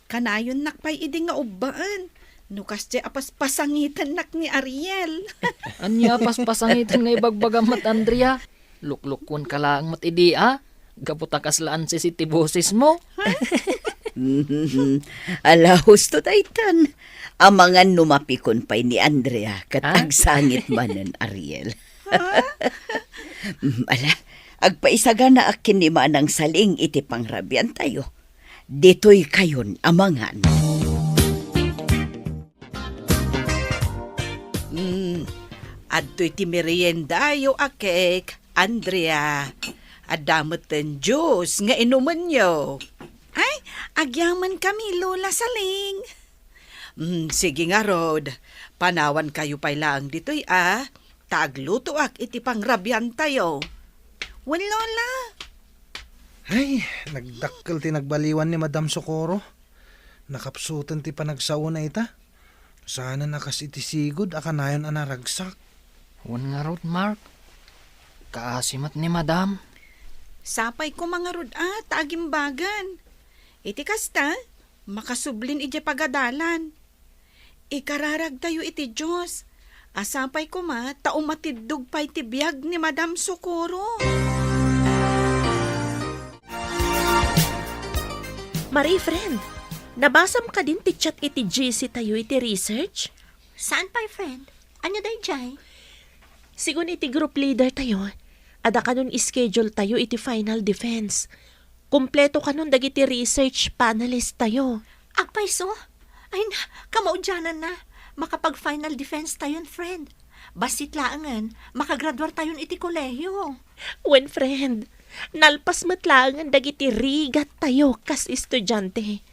Kanayon nakpay idi nga ubaan. Nukas di apas pasangitan nak ni Ariel. Anya paspasangitan nga ibagbaga mat Andrea. Luklukon ka lang mat idi Gaputa kaslaan si boses mo. Ala, husto daytan. Amangan numapikon pa'y ni Andrea kat agsangit manen Ariel. Ala, agpaisaga na akin ni manang saling iti pangrabian tayo. Dito'y kayon amangan. Adto'y ti merienda yo akek, Andrea. Adamot ten Diyos nga inuman yo. Ay, agyaman kami, Lola Saling. Sige nga, Rod. Panawan kayo pa'y lang dito'y Taagluto ak iti pangrabyan tayo. Wen, Lola. Ay, nagdakkel ti nagbaliwan ni Madam Socorro. Nakapsutan ti panagsauna ita. Sana nakas iti sigod akanayon anaragsak. Wan nga rod, Mark. Kaasimat ni Madam. Sapay ko mga rod taagimbagan. Iti kasta, makasublin iti pagadalan. Ikararag tayo iti Diyos. Asapay ko taumatidog pa iti biyag ni Madam Socorro. Marie, friend, nabasam ka din ti chat iti GC tayo iti research? Saan pa'y friend? Anya day jay? Sigun iti group leader tayo, ada kanon schedule tayo iti final defense. Kompleto kanon dagiti research panelist tayo. Agpaiso? Ay na, kamaudyanan na. Makapag-final defense tayon, friend. Basit laangan, makagraduar tayon iti kolehiyo. When friend, nalpas matlangan dagiti rigat tayo kas estudyante.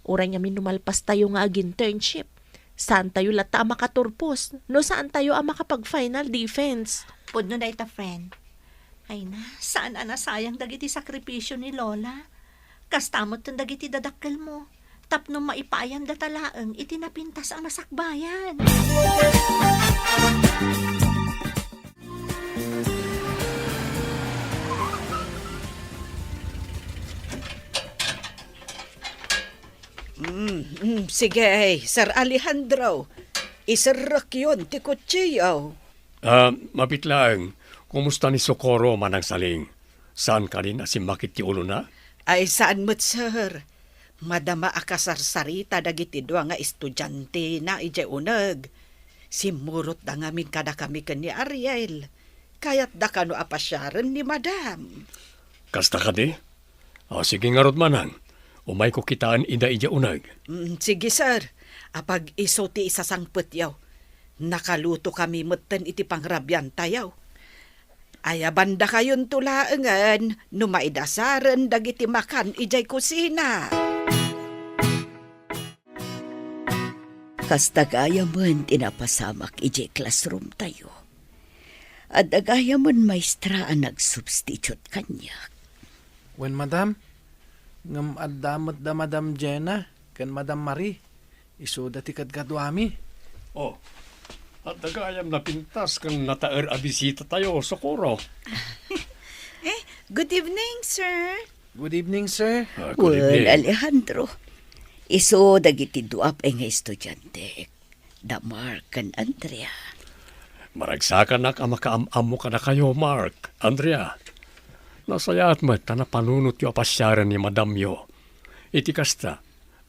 Uray nga minumalpas tayo nga ag-internship. Saan tayo lata makaturpos? No saan tayo makapag-final defense? Pudno na ita, friend. Ay na, saan sayang dagiti sakripisyo ni Lola? Kastamot ng dagiti dadakkel mo. Tapno maipayan datalaang itinapintas ang nasakbayan. Sige, Sir Alejandro. Isarrak yun, ti kutsiyaw. Mapitlaang, kumusta ni Socorro manang saling? Saan ka rin asimakit ti ulo na? Ay, saan mo't, sir? Madama akasarsarita dagiti dua nga estudyante na ije uneg. Simurot da ngamin kada kami ken ni Ariel. Kayat da kano apasyaran ni Madam. Kasta ka di? Sige nga rod manang. Umay ko kitaan ida ije uneg. Sige, sir. Apag iso ti isasangpet yaw. Nakaluto kami metten iti pangrabyan tayaw. Aya banda kayon tulaengan no maidasaran dagiti makan ijay kusina. Kastagaya man tinapasamak ije classroom tayo. At agaya man maestraan nagsubstitute kanya. When Madam, ngam adamot da Madam Jenna, kan Madam Marie, iso dati kadgadwami. Oh, at nagayam na pintas kang nataer a bisita tayo, Socorro. Good evening, sir. Good evening, sir. Good evening. Alejandro, iso dagiti duap nga estudyante. Damar kan Andrea. Maragsakan na ka makaamamo ka na kayo, Mark. Andrea, nasayat mo na panunot yung apasyaran ni Madam yo. Iti kasta,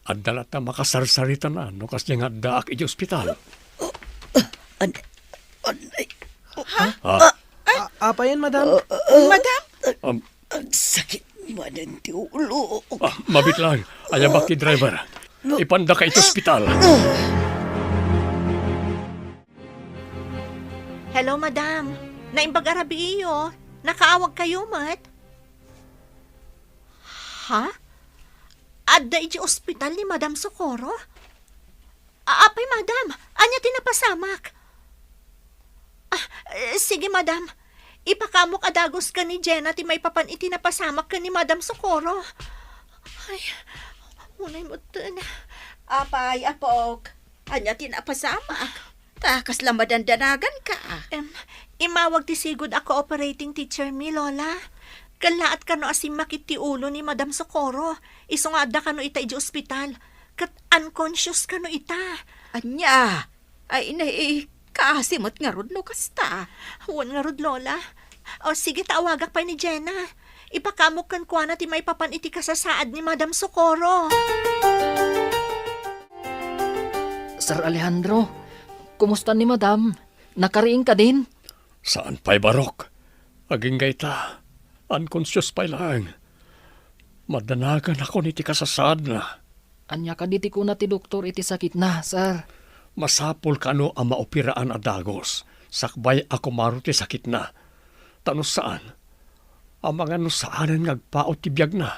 at dalata makasarsarita na no kas nga daak iti ospital. Apa yan, Madam? Madam? Ang sakit manan ti ulo. Mabit lang, ayabak ti driver. Ipanda ka iti ospital. Hello, madam. Naimbag arabi iyo. Nakaawag kayo, mat? Ha? Adda iti ospital ni Madam Socorro? Apay, madam. Anya tinapasamak? Sige, madam. Ipakamok adagos ka ni Jenna ti may papan itinapasamak ka ni Madam Socorro. Ay, unay mo ito na. Apay, apok. Anya tinapasamak. Takas lamadandanagan ka. Imawag ti sigud ako operating teacher mi, Lola. Kalaat kano asimakit ti ulo ni Madam Socorro. Isungada kano ita iti ospital. Kat unconscious kano ita. Anya? Ay, kaasimot nga rod no kasta. Huwan nga rod, Lola. O sige, tawagak pa ni Jenna. Ipakamok kan kwa na ti may papan iti kasasaad ni Madam Socorro. Sir Alejandro, kumusta ni Madam? Nakariing ka din? Saan pa'y barok? Aging gayta. Unconscious pa'y lang. Madanagan ako niti kasasad na. Anya ka diti ko na ti doktor iti sakit na, sir. Masapol ka no ang maopiraan a dagos. Sakbay ako maruti sakit na. Tano saan? Ang mga nusaanan ngagpaot ti biyag na.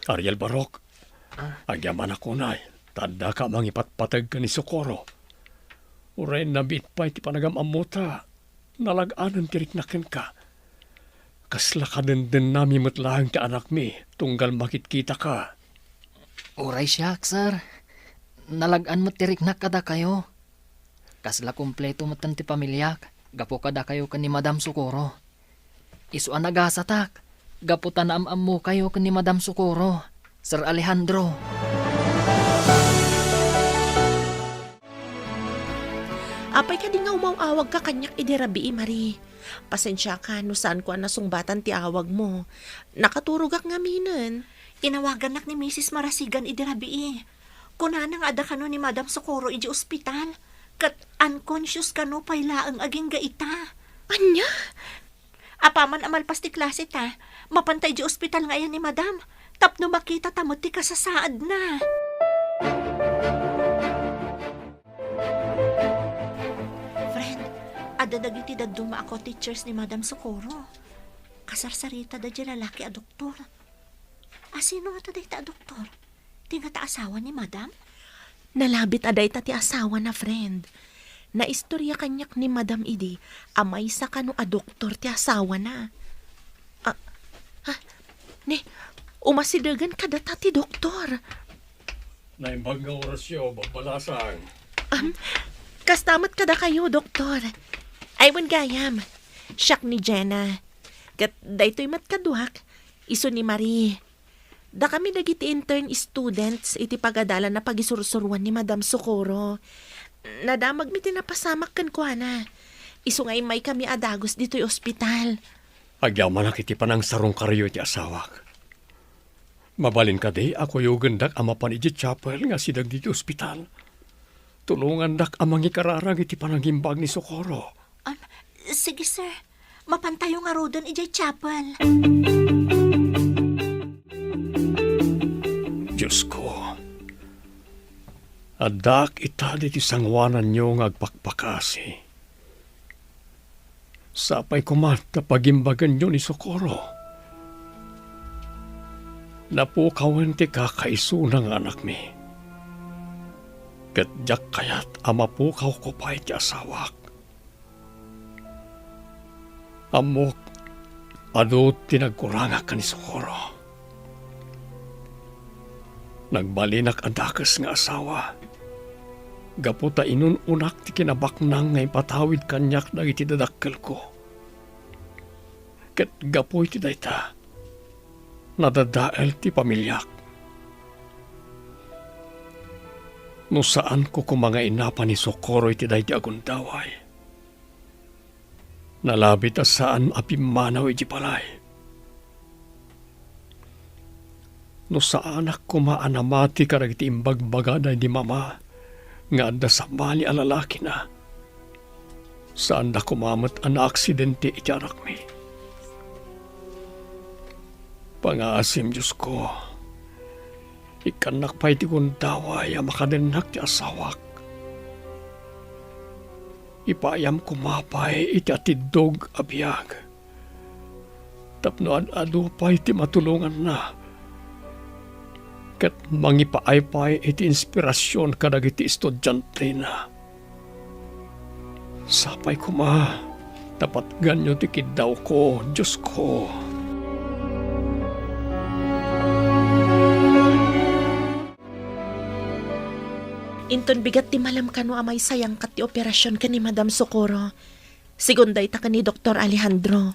Ariel Barok. Agyaman ako na. Tanda ka mangipatpatag ka ni Socorro. Uray nabit pa iti panagamamuta. Nalaganan tiriknakin ka. Kasla ka din nami matlang ti anak mi. Tunggal makitkita ka. Uray siyak, sir. Nalagaan mo tiriknak kada kayo. Kasla kumpleto matan ti pamilyak. Gapo kada kayo kan ni Madam Socorro. Isu ang nagasatak. Gapo tanaam mo kayo kan ni Madam Socorro. Sir Alejandro. Apay ka di nga umawawag ka kanyak idirabi, Marie. Pasensya ka no saan ko ang nasungbatan ti awag mo. Nakaturugak nga minan. Inawagan nak ni Mrs. Marasigan idirabi. Kunanang ada kano ni Madam Socorro iji ospital. Kat unconscious kano paylaang aging gaita. Anya? Apaman amalpas ti klase ta. Mapantay di ospital nga yan ni Madam. Tapno makita tamot ti kasasaad na. Friend, ada dagiti daduma ako teachers ni Madam Socorro. Kasarsarita da di lalaki a doktor. Asino nga taday ta a doktor? Tinga ta asawa ni Madam? Nalabit aday ta ti asawa na friend. Naistorya kanyak ni Madam Idi, amay sa kano a doktor ti asawa na. Umasidagan kada ta ti doktor. Naimbag nga orasyo, babalasang. Kastamat kada kayo, doktor. Aywan gayam. Siyak ni Jenna. Kat daytoy matkaduhak, iso ni Marie. Da kami dagiti intern students iti pagadala na pagisursuruan ni Madam Socorro. Nadamag mi tinapasamak kan ko na. Iso ngay may kami adagos dito'y ospital. Agyaman nakiti pa ng sarong karyo ti asawak. Mabalin ka di, ako yung gandak ama pan iti chapel nga sidag diti ospital. Tulungan dak amang ikararang iti panangimbag ni Socorro. Sige sir, mapantayo nga rodan ijay chapel. Diyos ko, adak itali ti sangwanan nyo ngagpakpakasi. Sapay kumat na pagimbagan nyo ni Socorro. Napukawan ti kakaiso ng anak mi. Katjak kayat amapukaw ko pa iti asawak. Amok, ado tinagkuranga ka ni Socorro. Nagbalinak adakas nga asawa. Gaputa inununak ti kinabaknang nga ipatawid kanyak na iti dadakkel ko. Ket gapoy ti dayta. Nadadael ti pamilyak. No saan ko kumanga inapa ni Socorro iti dayti agundaway. Nalabit a saan apimanaw iti palay. No saan ako maanamati karag iti imbagbaga di mama nga adda sa bali a lalaki na. Saan da kumamat ang aksidente iti anak mi. Pangaasim Diyos ko, ikanak pa iti kundaway ang makadenak ti asawak. Ipayam kumapay iti atidog abiyag. Tapno adu pa iti matulungan na. Kat mangipaaypay iti inspirasyon kadag iti estudyante na. Sapay kuma, tapat ganyo ti kidaw ko, Diyos ko. Inton bigat ti malam kano amay sayang kat ti operasyon ka ni Madam Socorro. Sigunday ta ka ni Dr. Alejandro.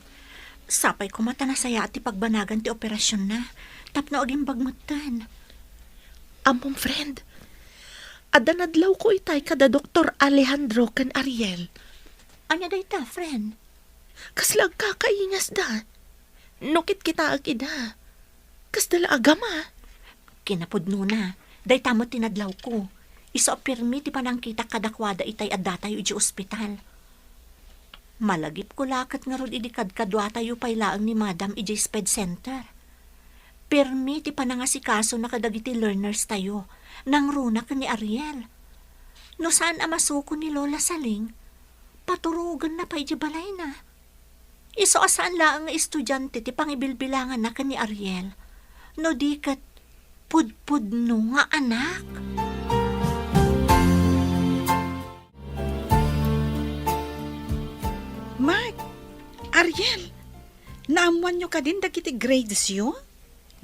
Sapay ko mata na saya at pagbanagan ti operasyon na. Tapno aging bagmutan. Ampong friend, ada nadlaw ko itay kada Dr. Alejandro kan Ariel. Anya day ta, friend? Kaslag kakaingas da. Nukit kita agida. Kas dala agama. Kinapudno na. Day tamo tinadlaw ko. Iso pirmi ti panang kita kadakwada itay adda tayo iti ospital. Malagip ko lakat nga rod idikad kadwa tayo pailaang ni Madam iti Sped Center. Pirmi ti panangasikaso na kadagiti learners tayo. Nang runa ka ni Ariel. No saan amasuko ni Lola Saling, paturugan na pa iti balay na. Iso asaan laang nga estudyante ti pangibilbilangan na ka ni Ariel. No di kat pudpud no nga anak. Mark, Ariel, naamuan nyo ka din dagiti grades yun?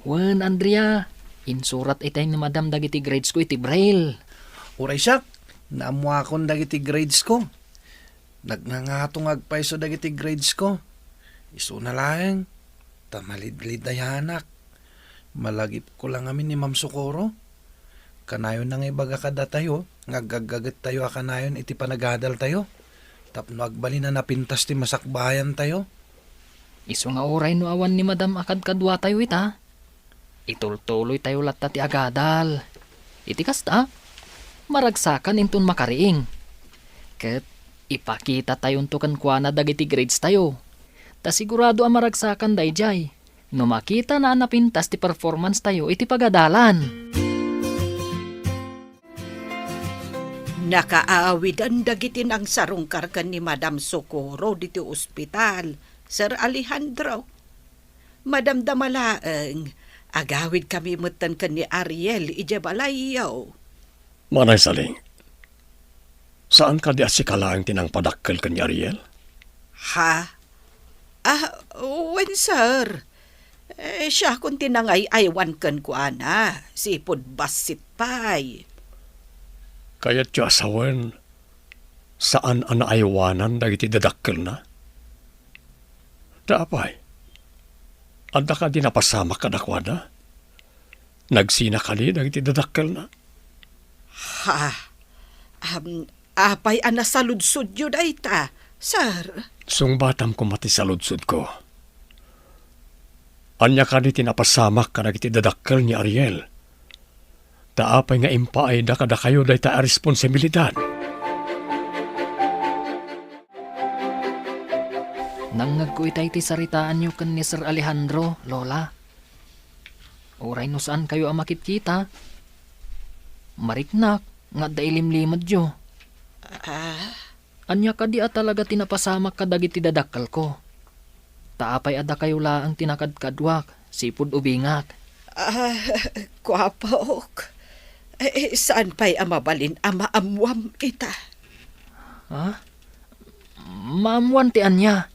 Wan, Andrea. Insurat itay ni Madam dagiti grades ko iti braille. Uray siya, naamuha akong dagiti grades ko. Nagngangatong agpaiso dagiti grades ko. Iso na lang, tamalid-lid na yanak. Malagip ko lang amin ni Ma'am Socorro. Kanayon nang ibaga kada tayo, ngagagagat tayo akanayon iti panagadal tayo. Tapno agbali na napintas ti masakbayan tayo. Iso nga oray no awan ni Madam akad kadwa tayo ita. Itultuloy tayo latta ti agadal. Iti kasta, maragsakan intun makariing. Ket ipakita tayon to kankwana dagiti grades tayo. Ta sigurado ang maragsakan dayjay. No makita na napintas ti performance tayo iti pagadalan. Nakaawidan dagiti nang sarungkar kan ni Madam Socorro diti ospital, Sir Alejandro. Madam Damalaeng, agawid kami mutan kan ni Ariel ije balayaw. Manay Saling, saan ka di asikalaang tinang padakkel kan ni Ariel? Ha? Wen sir. Siya kung tinangay aywan kan ko ana, sipod basit pay. Kaya't yung asawan, saan ang naaywanan dagiti dadakkel na? Daapay, anda ka di napasama ka dakwada? Nagsina ka di dagiti dadakkel na? Ha? Apay ana saludsud yun ay ta, sir. Sung batam ko mati sa ludsud ko. Anya ka di tinapasamak ka dagiti dadakkel ni Ariel. Taapay nga impaay da kada kayo day ta responsibilidad. Nangagko itay ti saritaan nyo kan ni Sir Alejandro, Lola. Oray no saan kayo ang makikita? Mariknak, nga dailimlimad yo. Anya ka di at talaga tinapasamak ka dagiti dadakkel ko. Taapay ada kayo laang tinakadkadwak, sipud ubingak. Kwapok. Saan pa'y amabalin amaamuam ita? Ha? Maamuan ti anya.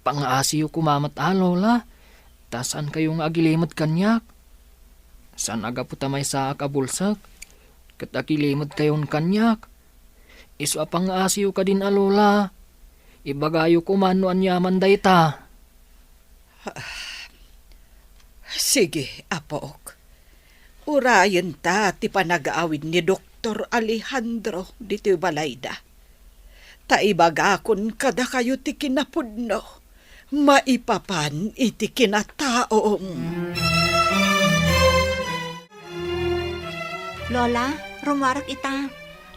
Pangaasiyo kumamat Lola. Tasan kayong agilimod kanyak? San aga puta may sa akabulsak? Kat agilimod kayon kanyak? Iso pangaasiyo ka din Lola. Ibagayo kumano anyaman dayta. Sige, apok. Urayan ta ti panagaawid ni Dr. Alejandro dito balayda. Taibagakon kada kayo ti kinapudno. Maipapan iti kinataong. Lola, rumarak ita.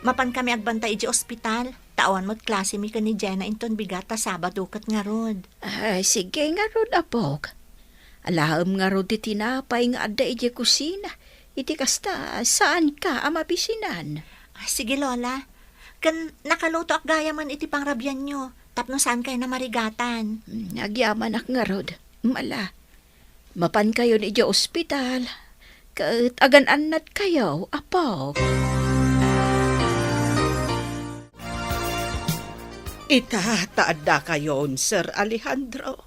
Mapan kami agbantay iti ospital. Tawan mo't klase mi ka ni Jenna inton bigata Sabado kat nga rod. Ay, sige nga rod, apok. Alaam nga rod iti tinapay nga adda iti kusina. Iti kasta, saan ka amabisinan? Sige, Lola. Kan nakaluto ak gaya man iti pangrabyan nyo. Tapno saan kayo na marigatan. Nagyaman ak nga rod. Mala. Mapan kayo ni iti ospital. Kat agan-anat kayo, apok. Itataada kayon, Sir Alejandro.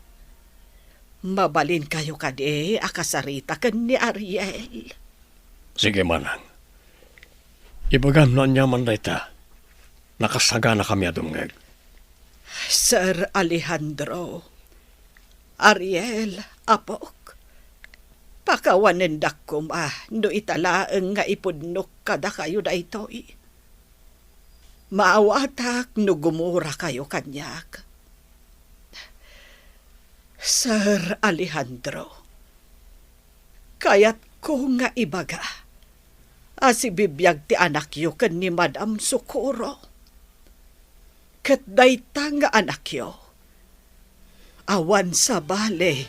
Mabalin kayo kadi akasarita kan ni Ariel. Sige manang. Ibagam no anyaman dayta. Nakasaga na kami adungeg. Sir Alejandro, Ariel, apok, pakawanen dakom no italaeng nga ipudnok kada kayo da ito'y. Maawatak no gumura kayo kanyak. Sir Alejandro, kayat ko nga ibaga, asibibiyag ti anak yo ken ni Madam Socorro. Ket dayta nga anak yo, awan sa bale,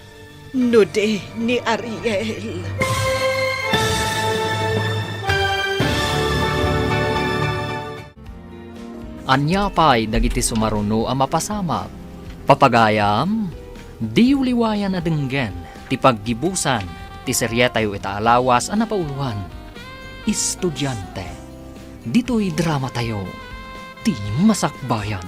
nude ni Ariel. Anya pa'y dagiti sumaruno ang mapasamak. Papagayam, di uliwayan na denggen, ti paggibusan, ti serye tayo itaalawas ang napauluhan. Estudyante, dito'y drama tayo, ti masakbayan.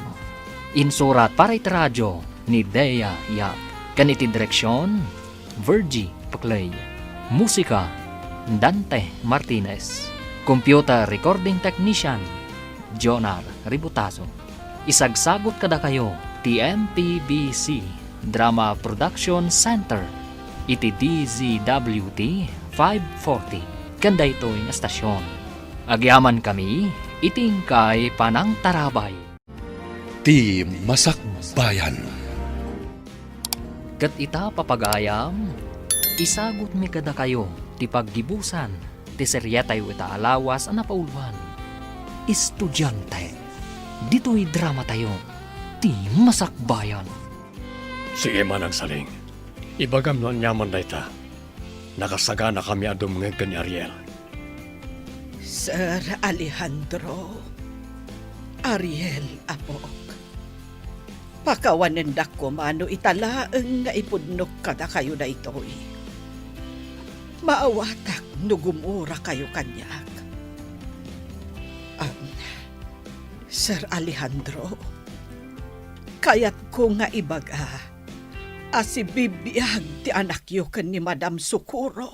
Insurat para iti radyo ni Dea Yap. Kaniti direksyon, Virgie Paclay. Musika, Dante Martinez. Computer Recording Technician, Jonar Ributaso. Isagsagot kada kayo ti MPBC Drama Production Center iti DZWT 540 kanda ito yung estasyon. Agyaman kami iting kay Panang Tarabay. Ti Masakbayan. Kat ita papagayam, isagot mi kada kayo ti paggibusan ti serye tayo itaalawas ang napauluan. Estudyante, dito'y drama tayo, ti masakbayan. Sige man ang saling. Ibagam no nyaman na ita. Nakasagana kami adumngeg ni Ariel. Sir Alejandro, Ariel apok. Pakawanen ko mano italaeng nga ipudnok kada kayo na ito'y. Maawatak no gumura kayo kanyak. Sir Alejandro, kayat ko nga ibaga, asibibiyag ti anak yo ken ni Madam Socorro.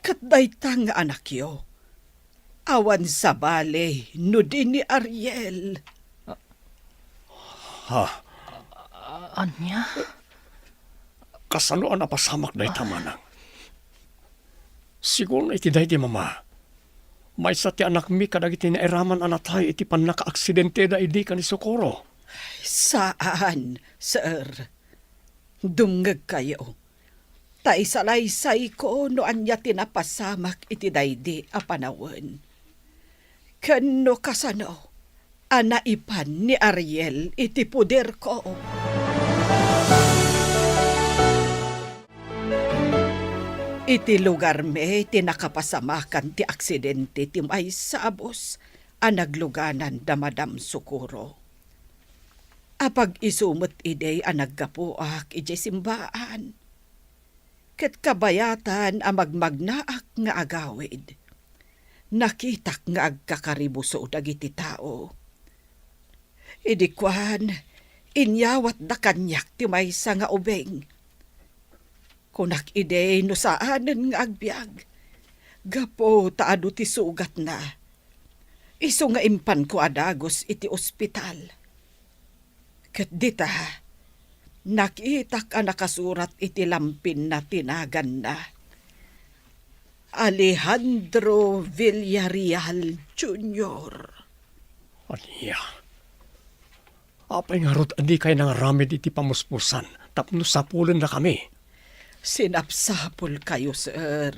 Kat dayta nga anak yo, awan sa bale, no din ni Ariel. Ha? Anya? Kasano ang napasamak na itamanang? Siguro na iti di mama. May sa ti anak mi kadagiti na iraman anatay iti pan naka-aksidente da idi ka ni Socorro. Saan, sir? Dumngeg kayo. Taisalaysay ko no anya tinapasamak iti daydi a panawen. Kano kasano, anaipan ni Ariel iti puder ko. Iti lugar me tinakapasamakan ti aksidente ti may sabos a nagluganan da Madam Socorro. Apag isumot ide a naggapuak ije simbaan. Ket kabayatan a magmagnaak nga agawid. Nakitak nga agkakaribuso dagiti tao. Idikwan, inyawat da kanyak ti maysa nga ubeng. Kunak ide no saanen nga agbyag. Gapo taado ti sugat na. Iso nga impan ko adagos iti ospital. Ket dita, nakitak a nakasurat iti lampin na tinagan na. Alejandro Villarreal Jr. Aniya. Apay nga rod adi kay nang ramid iti pamuspusan tapno sapulen na kami. Sinapsapol kayo, sir.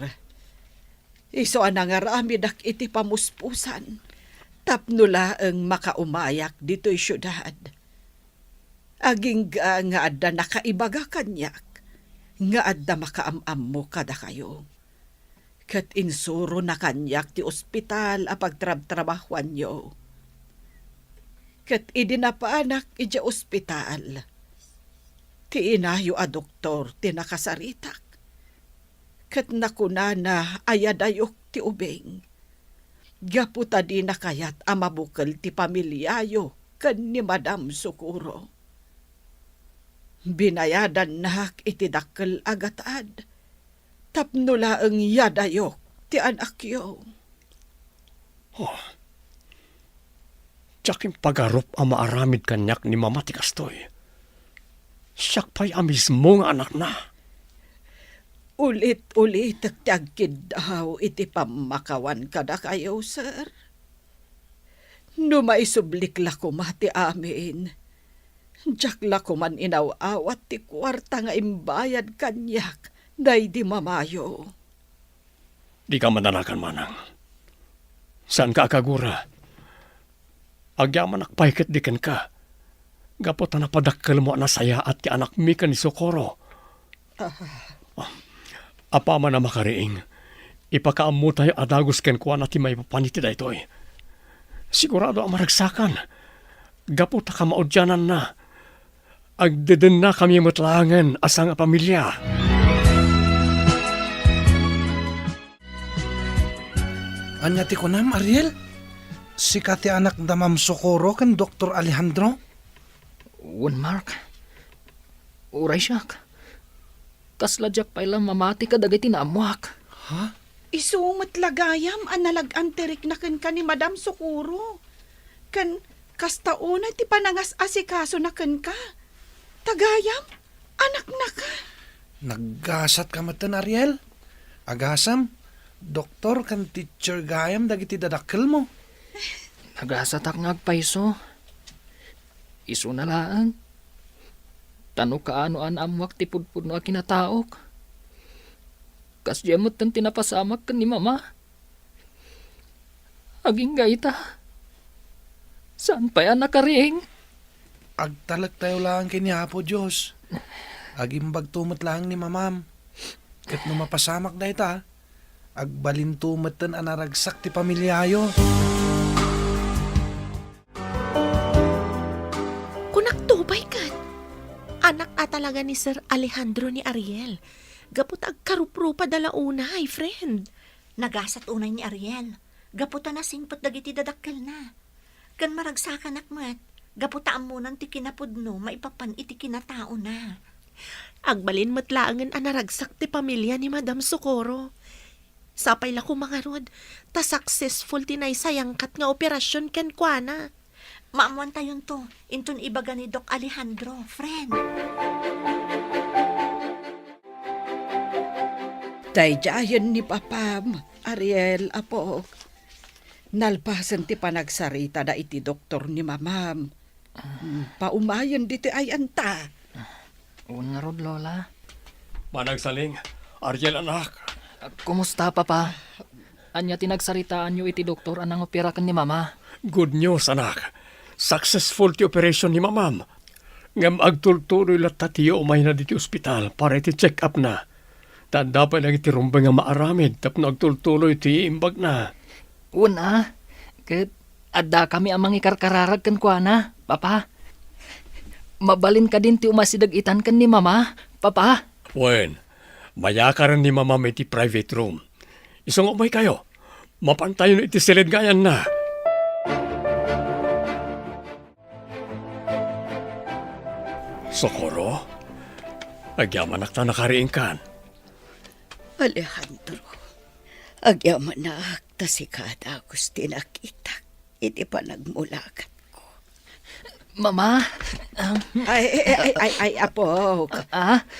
Iso anangaramid ak iti pamuspusan. Tapno laeng makaumayak dito'y syudad. Aging nga adda nakaibaga kanyak. Nga adda makaamam mo kada kayo. Kat insuro na kanyak ti ospital a pagtrab-trabahuan nyo. Kat idinapaanak ija ospital. Ti inayo a doktor ti nakasaritak. Kat nakunana ayadayok ti ubeng. Gaputa di na kayat a mabukal ti pamilyayo kan ni Madam Socorro. Binayadan nak iti dakkel agatad. Tapno laeng yadayok ti anak yo. Oh. Tsaking pagarup ang maaramid kanyak ni Mama ti kastoy. Siyak pa'y amismo nga anak na. Ulit-ulit tagkid daw iti pamakawan kada kayo, sir. No maisublikla ko mati amin. Jakla ko man inaw-awat ti kwarta nga imbayad kanyak, day di mamayo. Di ka mananakan manang. Saan ka akagura? Agyaman akpaiket di ken ka. Gapot na napadakkel mo na saya at ti anak mi kan ni Socorro. Apa man na makariing, ipakaamu tayo adagos ken kuha na ti may papaniti da ito'y. Sigurado ang maragsakan. Gapot na kamaudyanan na. Agdeden na kami matlangan asang pamilya. Anya ti kunam, Ariel? Si kati anak da Ma'am Socorro kan Dr. Alejandro? Un Mark. Uray siyak. Kasladyak pa ilang mamati ka dagay tinamuak. Ha? Isumot lagayam analag anterik na kan ni Madam Socorro. Kan kastauna ti panangas asikaso na kan ka. Tagayam, anak na ka. Naggasat ka matan, Ariel? Agasam, doktor kan teacher gayam dagiti dadakkel mo. Nagasatak ngagpaiso. Iso na lang. Tano kaano amwak ti pudpud no akinataok. Kas jemot tan tinapasamak kan ni mama. Aging gaita. Saan pa yan nakaring? Agtalag tayo lang kiniapo, Diyos. Agimbag tumot lang ni mamam. Kat no mapasamak na ita, agbalin tumatan anaragsak ti pamilyayo. Kunaktubay kat. Anak talaga ni Sir Alejandro ni Ariel. Gapot agkarupro pa dalauna, ay friend. Nagasat unay ni Ariel. Gaputa na singpot dagiti dadakkel na. Kan maragsakan akmat. Gaputaan mo nang ti kinapudno, maipapan iti kinatao na. Agbalin matlaangan anaragsak ti pamilya ni Madam Socorro. Sapay la ko mga rod, ta successful tinay sayangkat nga operasyon ken kuana. Maamuan tayon to, inton ibaga ni Doc Alejandro, friend. Dayjayan ni Papam, Ariel, apo. Nalpasan ti panagsarita da iti doktor ni Mamam. Paumayan diti ay anta. Un nga rod, Lola. Managsaling, Ariel anak. Kumusta, Papa? Anya tinagsaritaan nyo iti doktor anang opera kan ni mama. Good news anak. Successful ti operation ni mamam. Ngam agtultuloy latta tiyo umay na diti ospital para iti check up na. Tanda pa lang iti rumbang nga maaramid tapno agtultuloy ti imbag na. Una, ket adda kami amang ikarkararag kan kuana, Papa. Mabalin ka din ti umasidag-itan kan ni mama, Papa. Wen, mayakaran ni mamam iti private room. Isang umay kayo. Mapantayon iti silid gayan na. Socorro, agyaman akta nakariing kan. Alejandro, agyaman na akta si kada Agustin nakita. Iti pa nagmulakat ko. Mama, Ay, apo.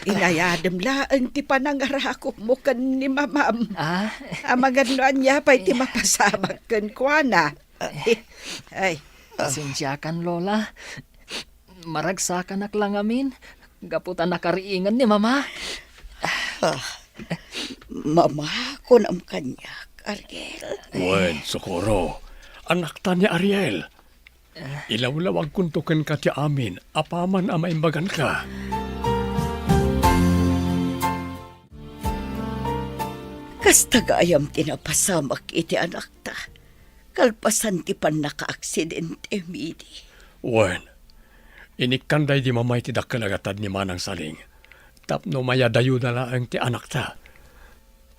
Inayadam laang ti panangarakop mo kan ni mamam. Amaganoan niya pa iti mapasamak kan kuana. Ay, pasensyakan, Lola. Maragsakan lang amin. Gaputan nakariingan ni mama. Mama ko nam kanyak, Ariel. Wen, Socorro, anak ta ni Ariel. Ilaw-lawag kuntukan ka ti amin, apaman ang maimbagan ka. Kas tagayam tinapasamak iti anak ta. Kalpasan ti pan naka-aksidente, midi. Wen, inikanday di mamay ti dakalagatad ni Manang Saling. Tapno mayadayo na lang ti anak ta.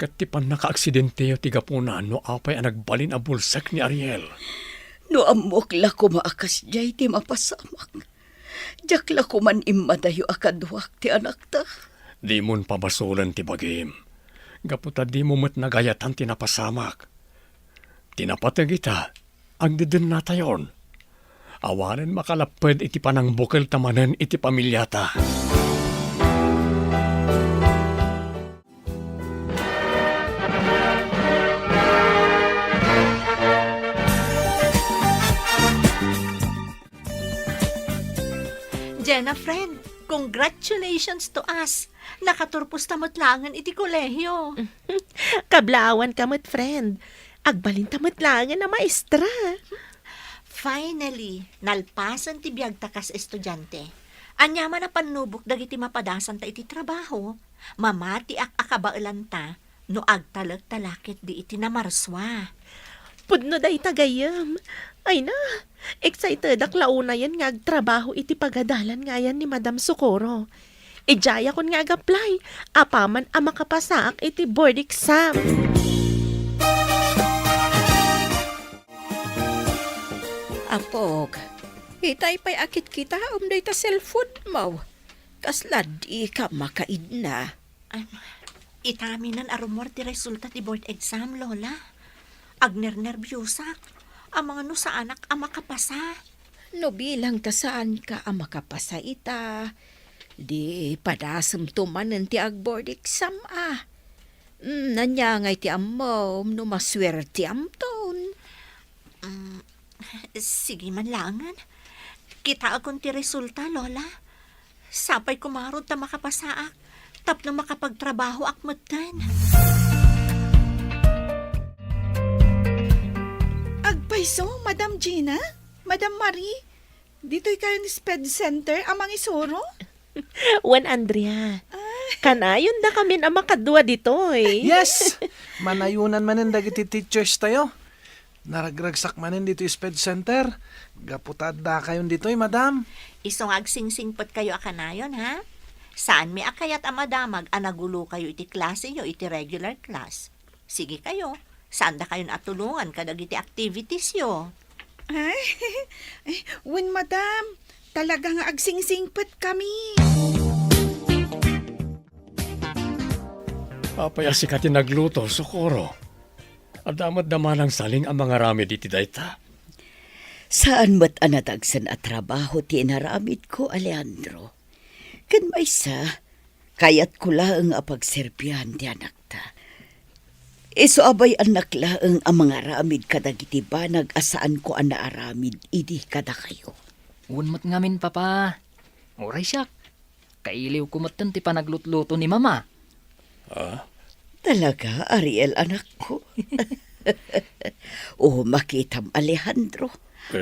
Kat ti pan naka-aksidente ti gapunan no apay ang nagbalin ang bulsak ni Ariel. No amok la ko maakas jay ti mapasamak. Jak la ko man imadayo akadwak ti anak ta. Di mon pabasulan ti bagim. Gaputa di mo mat nagayatan ti napasamak. Tinapatag ita, ang didin na tayon. Awanen makalapad iti panang bukal tamanan iti pamilyata. Jenna, friend, congratulations to us. Nakaturpos tamot langan iti kolehyo. Kablawan kamot, friend. Agbalin tamot langan na maestra. Finally, nalpasan ti biyag takas estudyante. Anyaman na panubok dagiti mapadasan ta iti trabaho. Mamati akabailan ta no agtalag talakit di iti namarswa. Pudno day tagayam. Ay na, excited ak launa yan nga agtrabaho iti pagadalan nga yan ni Madam Socorro. Ijaya kon nga ag-apply. Apaman ang makapasaak iti board exam. Apog, itay pa'y akit kita umday ta cellphone mo. Kaslad ka makaid na. Itaminan arumor ti resulta ti board exam, Lola. Agner-nervyosak. Ang mga no sa anak ang makapasa. No bilang ta saan ka ang makapasa ita. Di padasam tumanan ti agboard exam Nanyangay ti amom no maswerte amton. Sige man langan. Kita akong ti resulta, Lola. Sapay kumarod ta makapasaak. Tapno makapagtrabaho akmatan. Agpaiso, Madam Gina? Madam Marie? Dito'y kayo ni Sped Center, amang isuro? Juan Andrea. Kanayon na kami na makadua dito eh. Yes! Manayunan manin dagiti teachers tayo. Naragragsak manin dito yung Sped Center. Gaputad da kayon dito madam. Isong agsingsingpot kayo akanayon, ha? Saan may akayat amadamag anagulo kayo iti klase nyo, iti regular class? Sige kayo. Saan da kayo natulungan kadag iti activities yo? Ay, wen madam, talagang agsingsingpot kami. Apaya si kati nagluto, Socorro. Adamat daman ang saling ang mga ramid iti dayta. Saan mat anatagsan at trabaho ti inaramid ko, Alejandro? Kan may sa, kayat ko laang apagserbihan ti anak ta. Iso abay anak laang ang mga ramid kadagiti banag asaan ko ang naaramid, idi kada kayo. Unmat ngamin, papa. Oray siyak. Kailiw kumatan ti panaglutluto ni mama. Talaga, Ariel, anak ko. Makitam, Alejandro.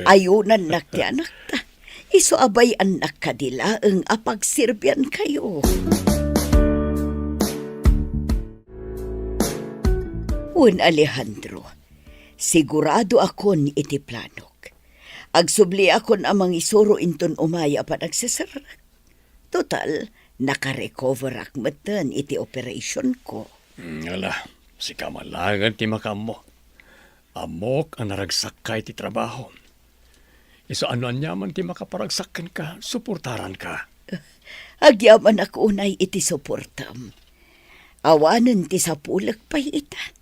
Ayunan nak ti anak ta. Iso abay anak kadila ang apagsirbyan kayo. Alejandro, sigurado akon iti planok. Agsubli akon amang isuro inton umaya pa nagsasarak. Total, nakarecover akmatan iti operation ko. Ala, si kamalangan ti makamo. Amok ang naragsak ka iti trabaho. Iso ano anyaman ti makaparagsakan ka, suportaran ka. Agyaman ako unay iti suportam. Awanan ti sapulak pa'y ita.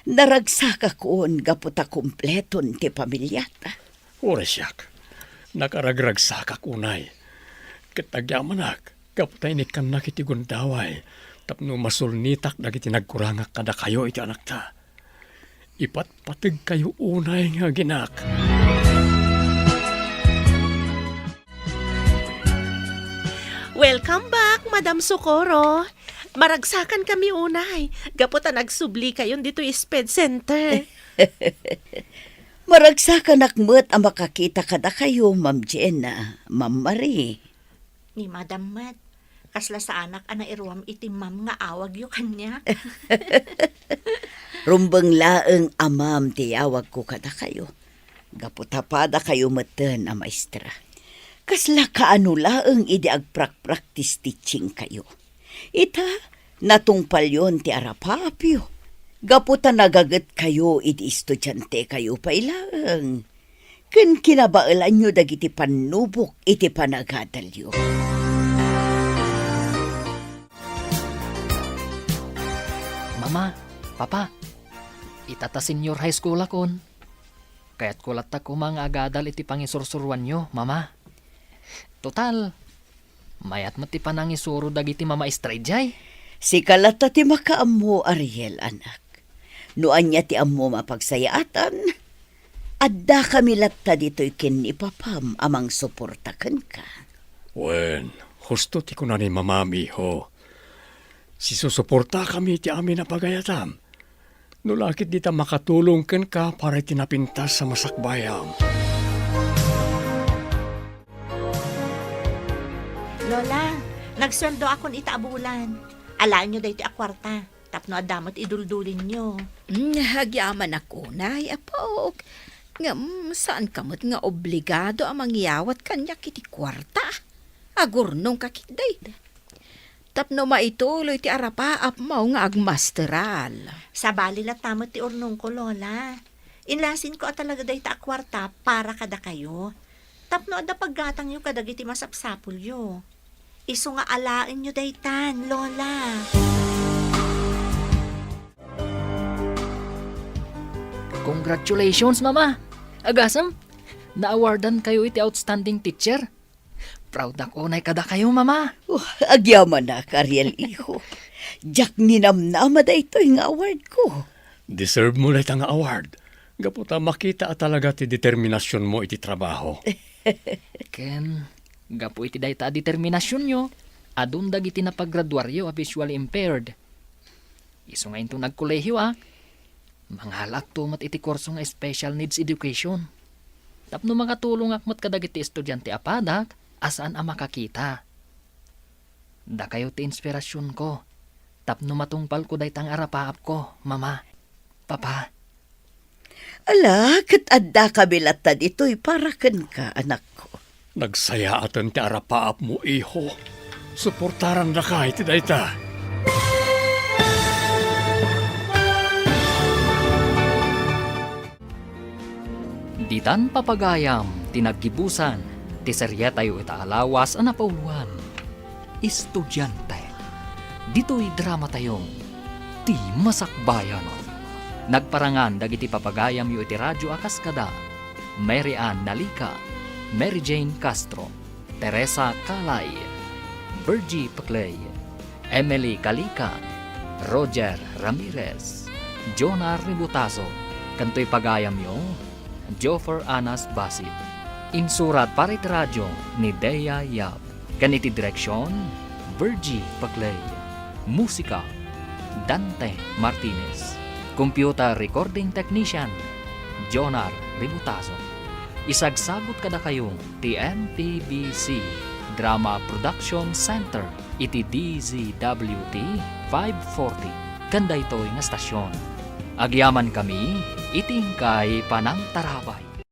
Naragsak akoon gaputa kumpleton ti pamilyata. Oresyak, nakaragragsak unay. Katagyaman kaputay ni kanak iti gundaway. Tapno masulnitak dagiti nagkurangak kada kayo iti anak ta. Ipatpatig kayo unay nga ginak. Welcome back, Madam Socorro. Maragsakan kami unay. Gaputa nagsubli kayon dito yung Sped Center. Maragsakan akmet ang makakita kada kayo, Ma'am Jenna, Ma'am Marie. Ni Madam Mat, kasla sa anak ana iruam iti ma'am nga awag yo kanya. Rumbang laeng amam tiyawag ko kada kayo. Gaputapada kayo matan a maestra. Kasla kaano laeng idi agprak-practice teaching kayo. Ita, natungpal yon ti arapapyo. Gaputa nagagat kayo iti estudyante kayo pa ilang. Ken kinabailan nyo dagiti panubok iti panagadalyo. Mama, papa, itata senior high school akon. Kaya't kulat ko mga agadal iti pangisursuruan nyo, mama. Total, mayat mo ti panangisuro dagiti mama estrejay. Si kalata ti makaammo, Ariel, anak. Noan niya ti ammo mapagsayaatan. Adda kami latta dito'y kin ni papam amang suportakan ka. Wen, husto ti ko na ni mamami ho. Si susuporta kami ti amin na pagayatam. Nulakit di ta makatulong ken ka para tinapintas sa masakbayam. Lola, nagsweldo akon itaabulan. Alaan nyo dahi ti akwarta. Tapno adamot iduldulin nyo. Hagyaman ako, nay, apog. Saan kamot nga obligado ang mangyawat kanya kiti kwarta? Agurnong kakitday. Tapno maituloy ti arapaap mo nga agmasteral. Sa bali la tamot ti urnong ko, Lola. Inlasin ko at talaga dahi ta akwarta para kada kayo. Tapno adda paggatang nyo kadagiti masapsapul yo. Iso nga alain nyo daytan, Lola. Congratulations, Mama! Agasam, na-awardan kayo iti outstanding teacher. Proud ako na kada kayo, Mama. Agyaman na, Ariel, iho. Jak ninamnama da ito yung award ko. Deserve mo lang ang award. Gaputa makita at talaga ti determinasyon mo iti trabaho. Ken, gapo iti dayta determinasyon nyo. Adun dagiti na paggraduaryo a visually impaired. Iso nga into nagkolehiyo Manghalak tumat iti kurso nga special needs education. Tapno makatulong akmat kadagiti estudyante apadak, asaan ang makakita. Da kayo ti inspirasyon ko. Tapno matungpal ko daytang arapaap ko, Mama, Papa. Ala, kat adda kabilatan ito'y para kan ka, anak ko. Nagsaya atan ti arapaap mo, iho. Suportaran na ka iti dayta. Ditan papagayam, tinaggibusan, ti seryetayo itaalawas ang napauluan. Estudyante. Dito'y drama tayo, ti masakbayan. Nagparangan dagiti papagayam yu iti radyo akaskada. Mary Ann Nalica, Mary Jane Castro, Teresa Calay, Virgie Paclay, Emily Calica, Roger Ramirez, Jonah Ributaso, kanto'y pagayam yu, Joffer Anas Basit. Insurat parit radyo ni Dea Yap. Ganiti direksyon, Virgie Paclay. Musika, Dante Martinez. Computer recording technician, Jonar Ributaso. Isagsagot kada kayong TMPBC Drama Production Center iti DZWT 540 kanda ito'y nga stasyon. Agyaman kami, itingkay panang tarabay.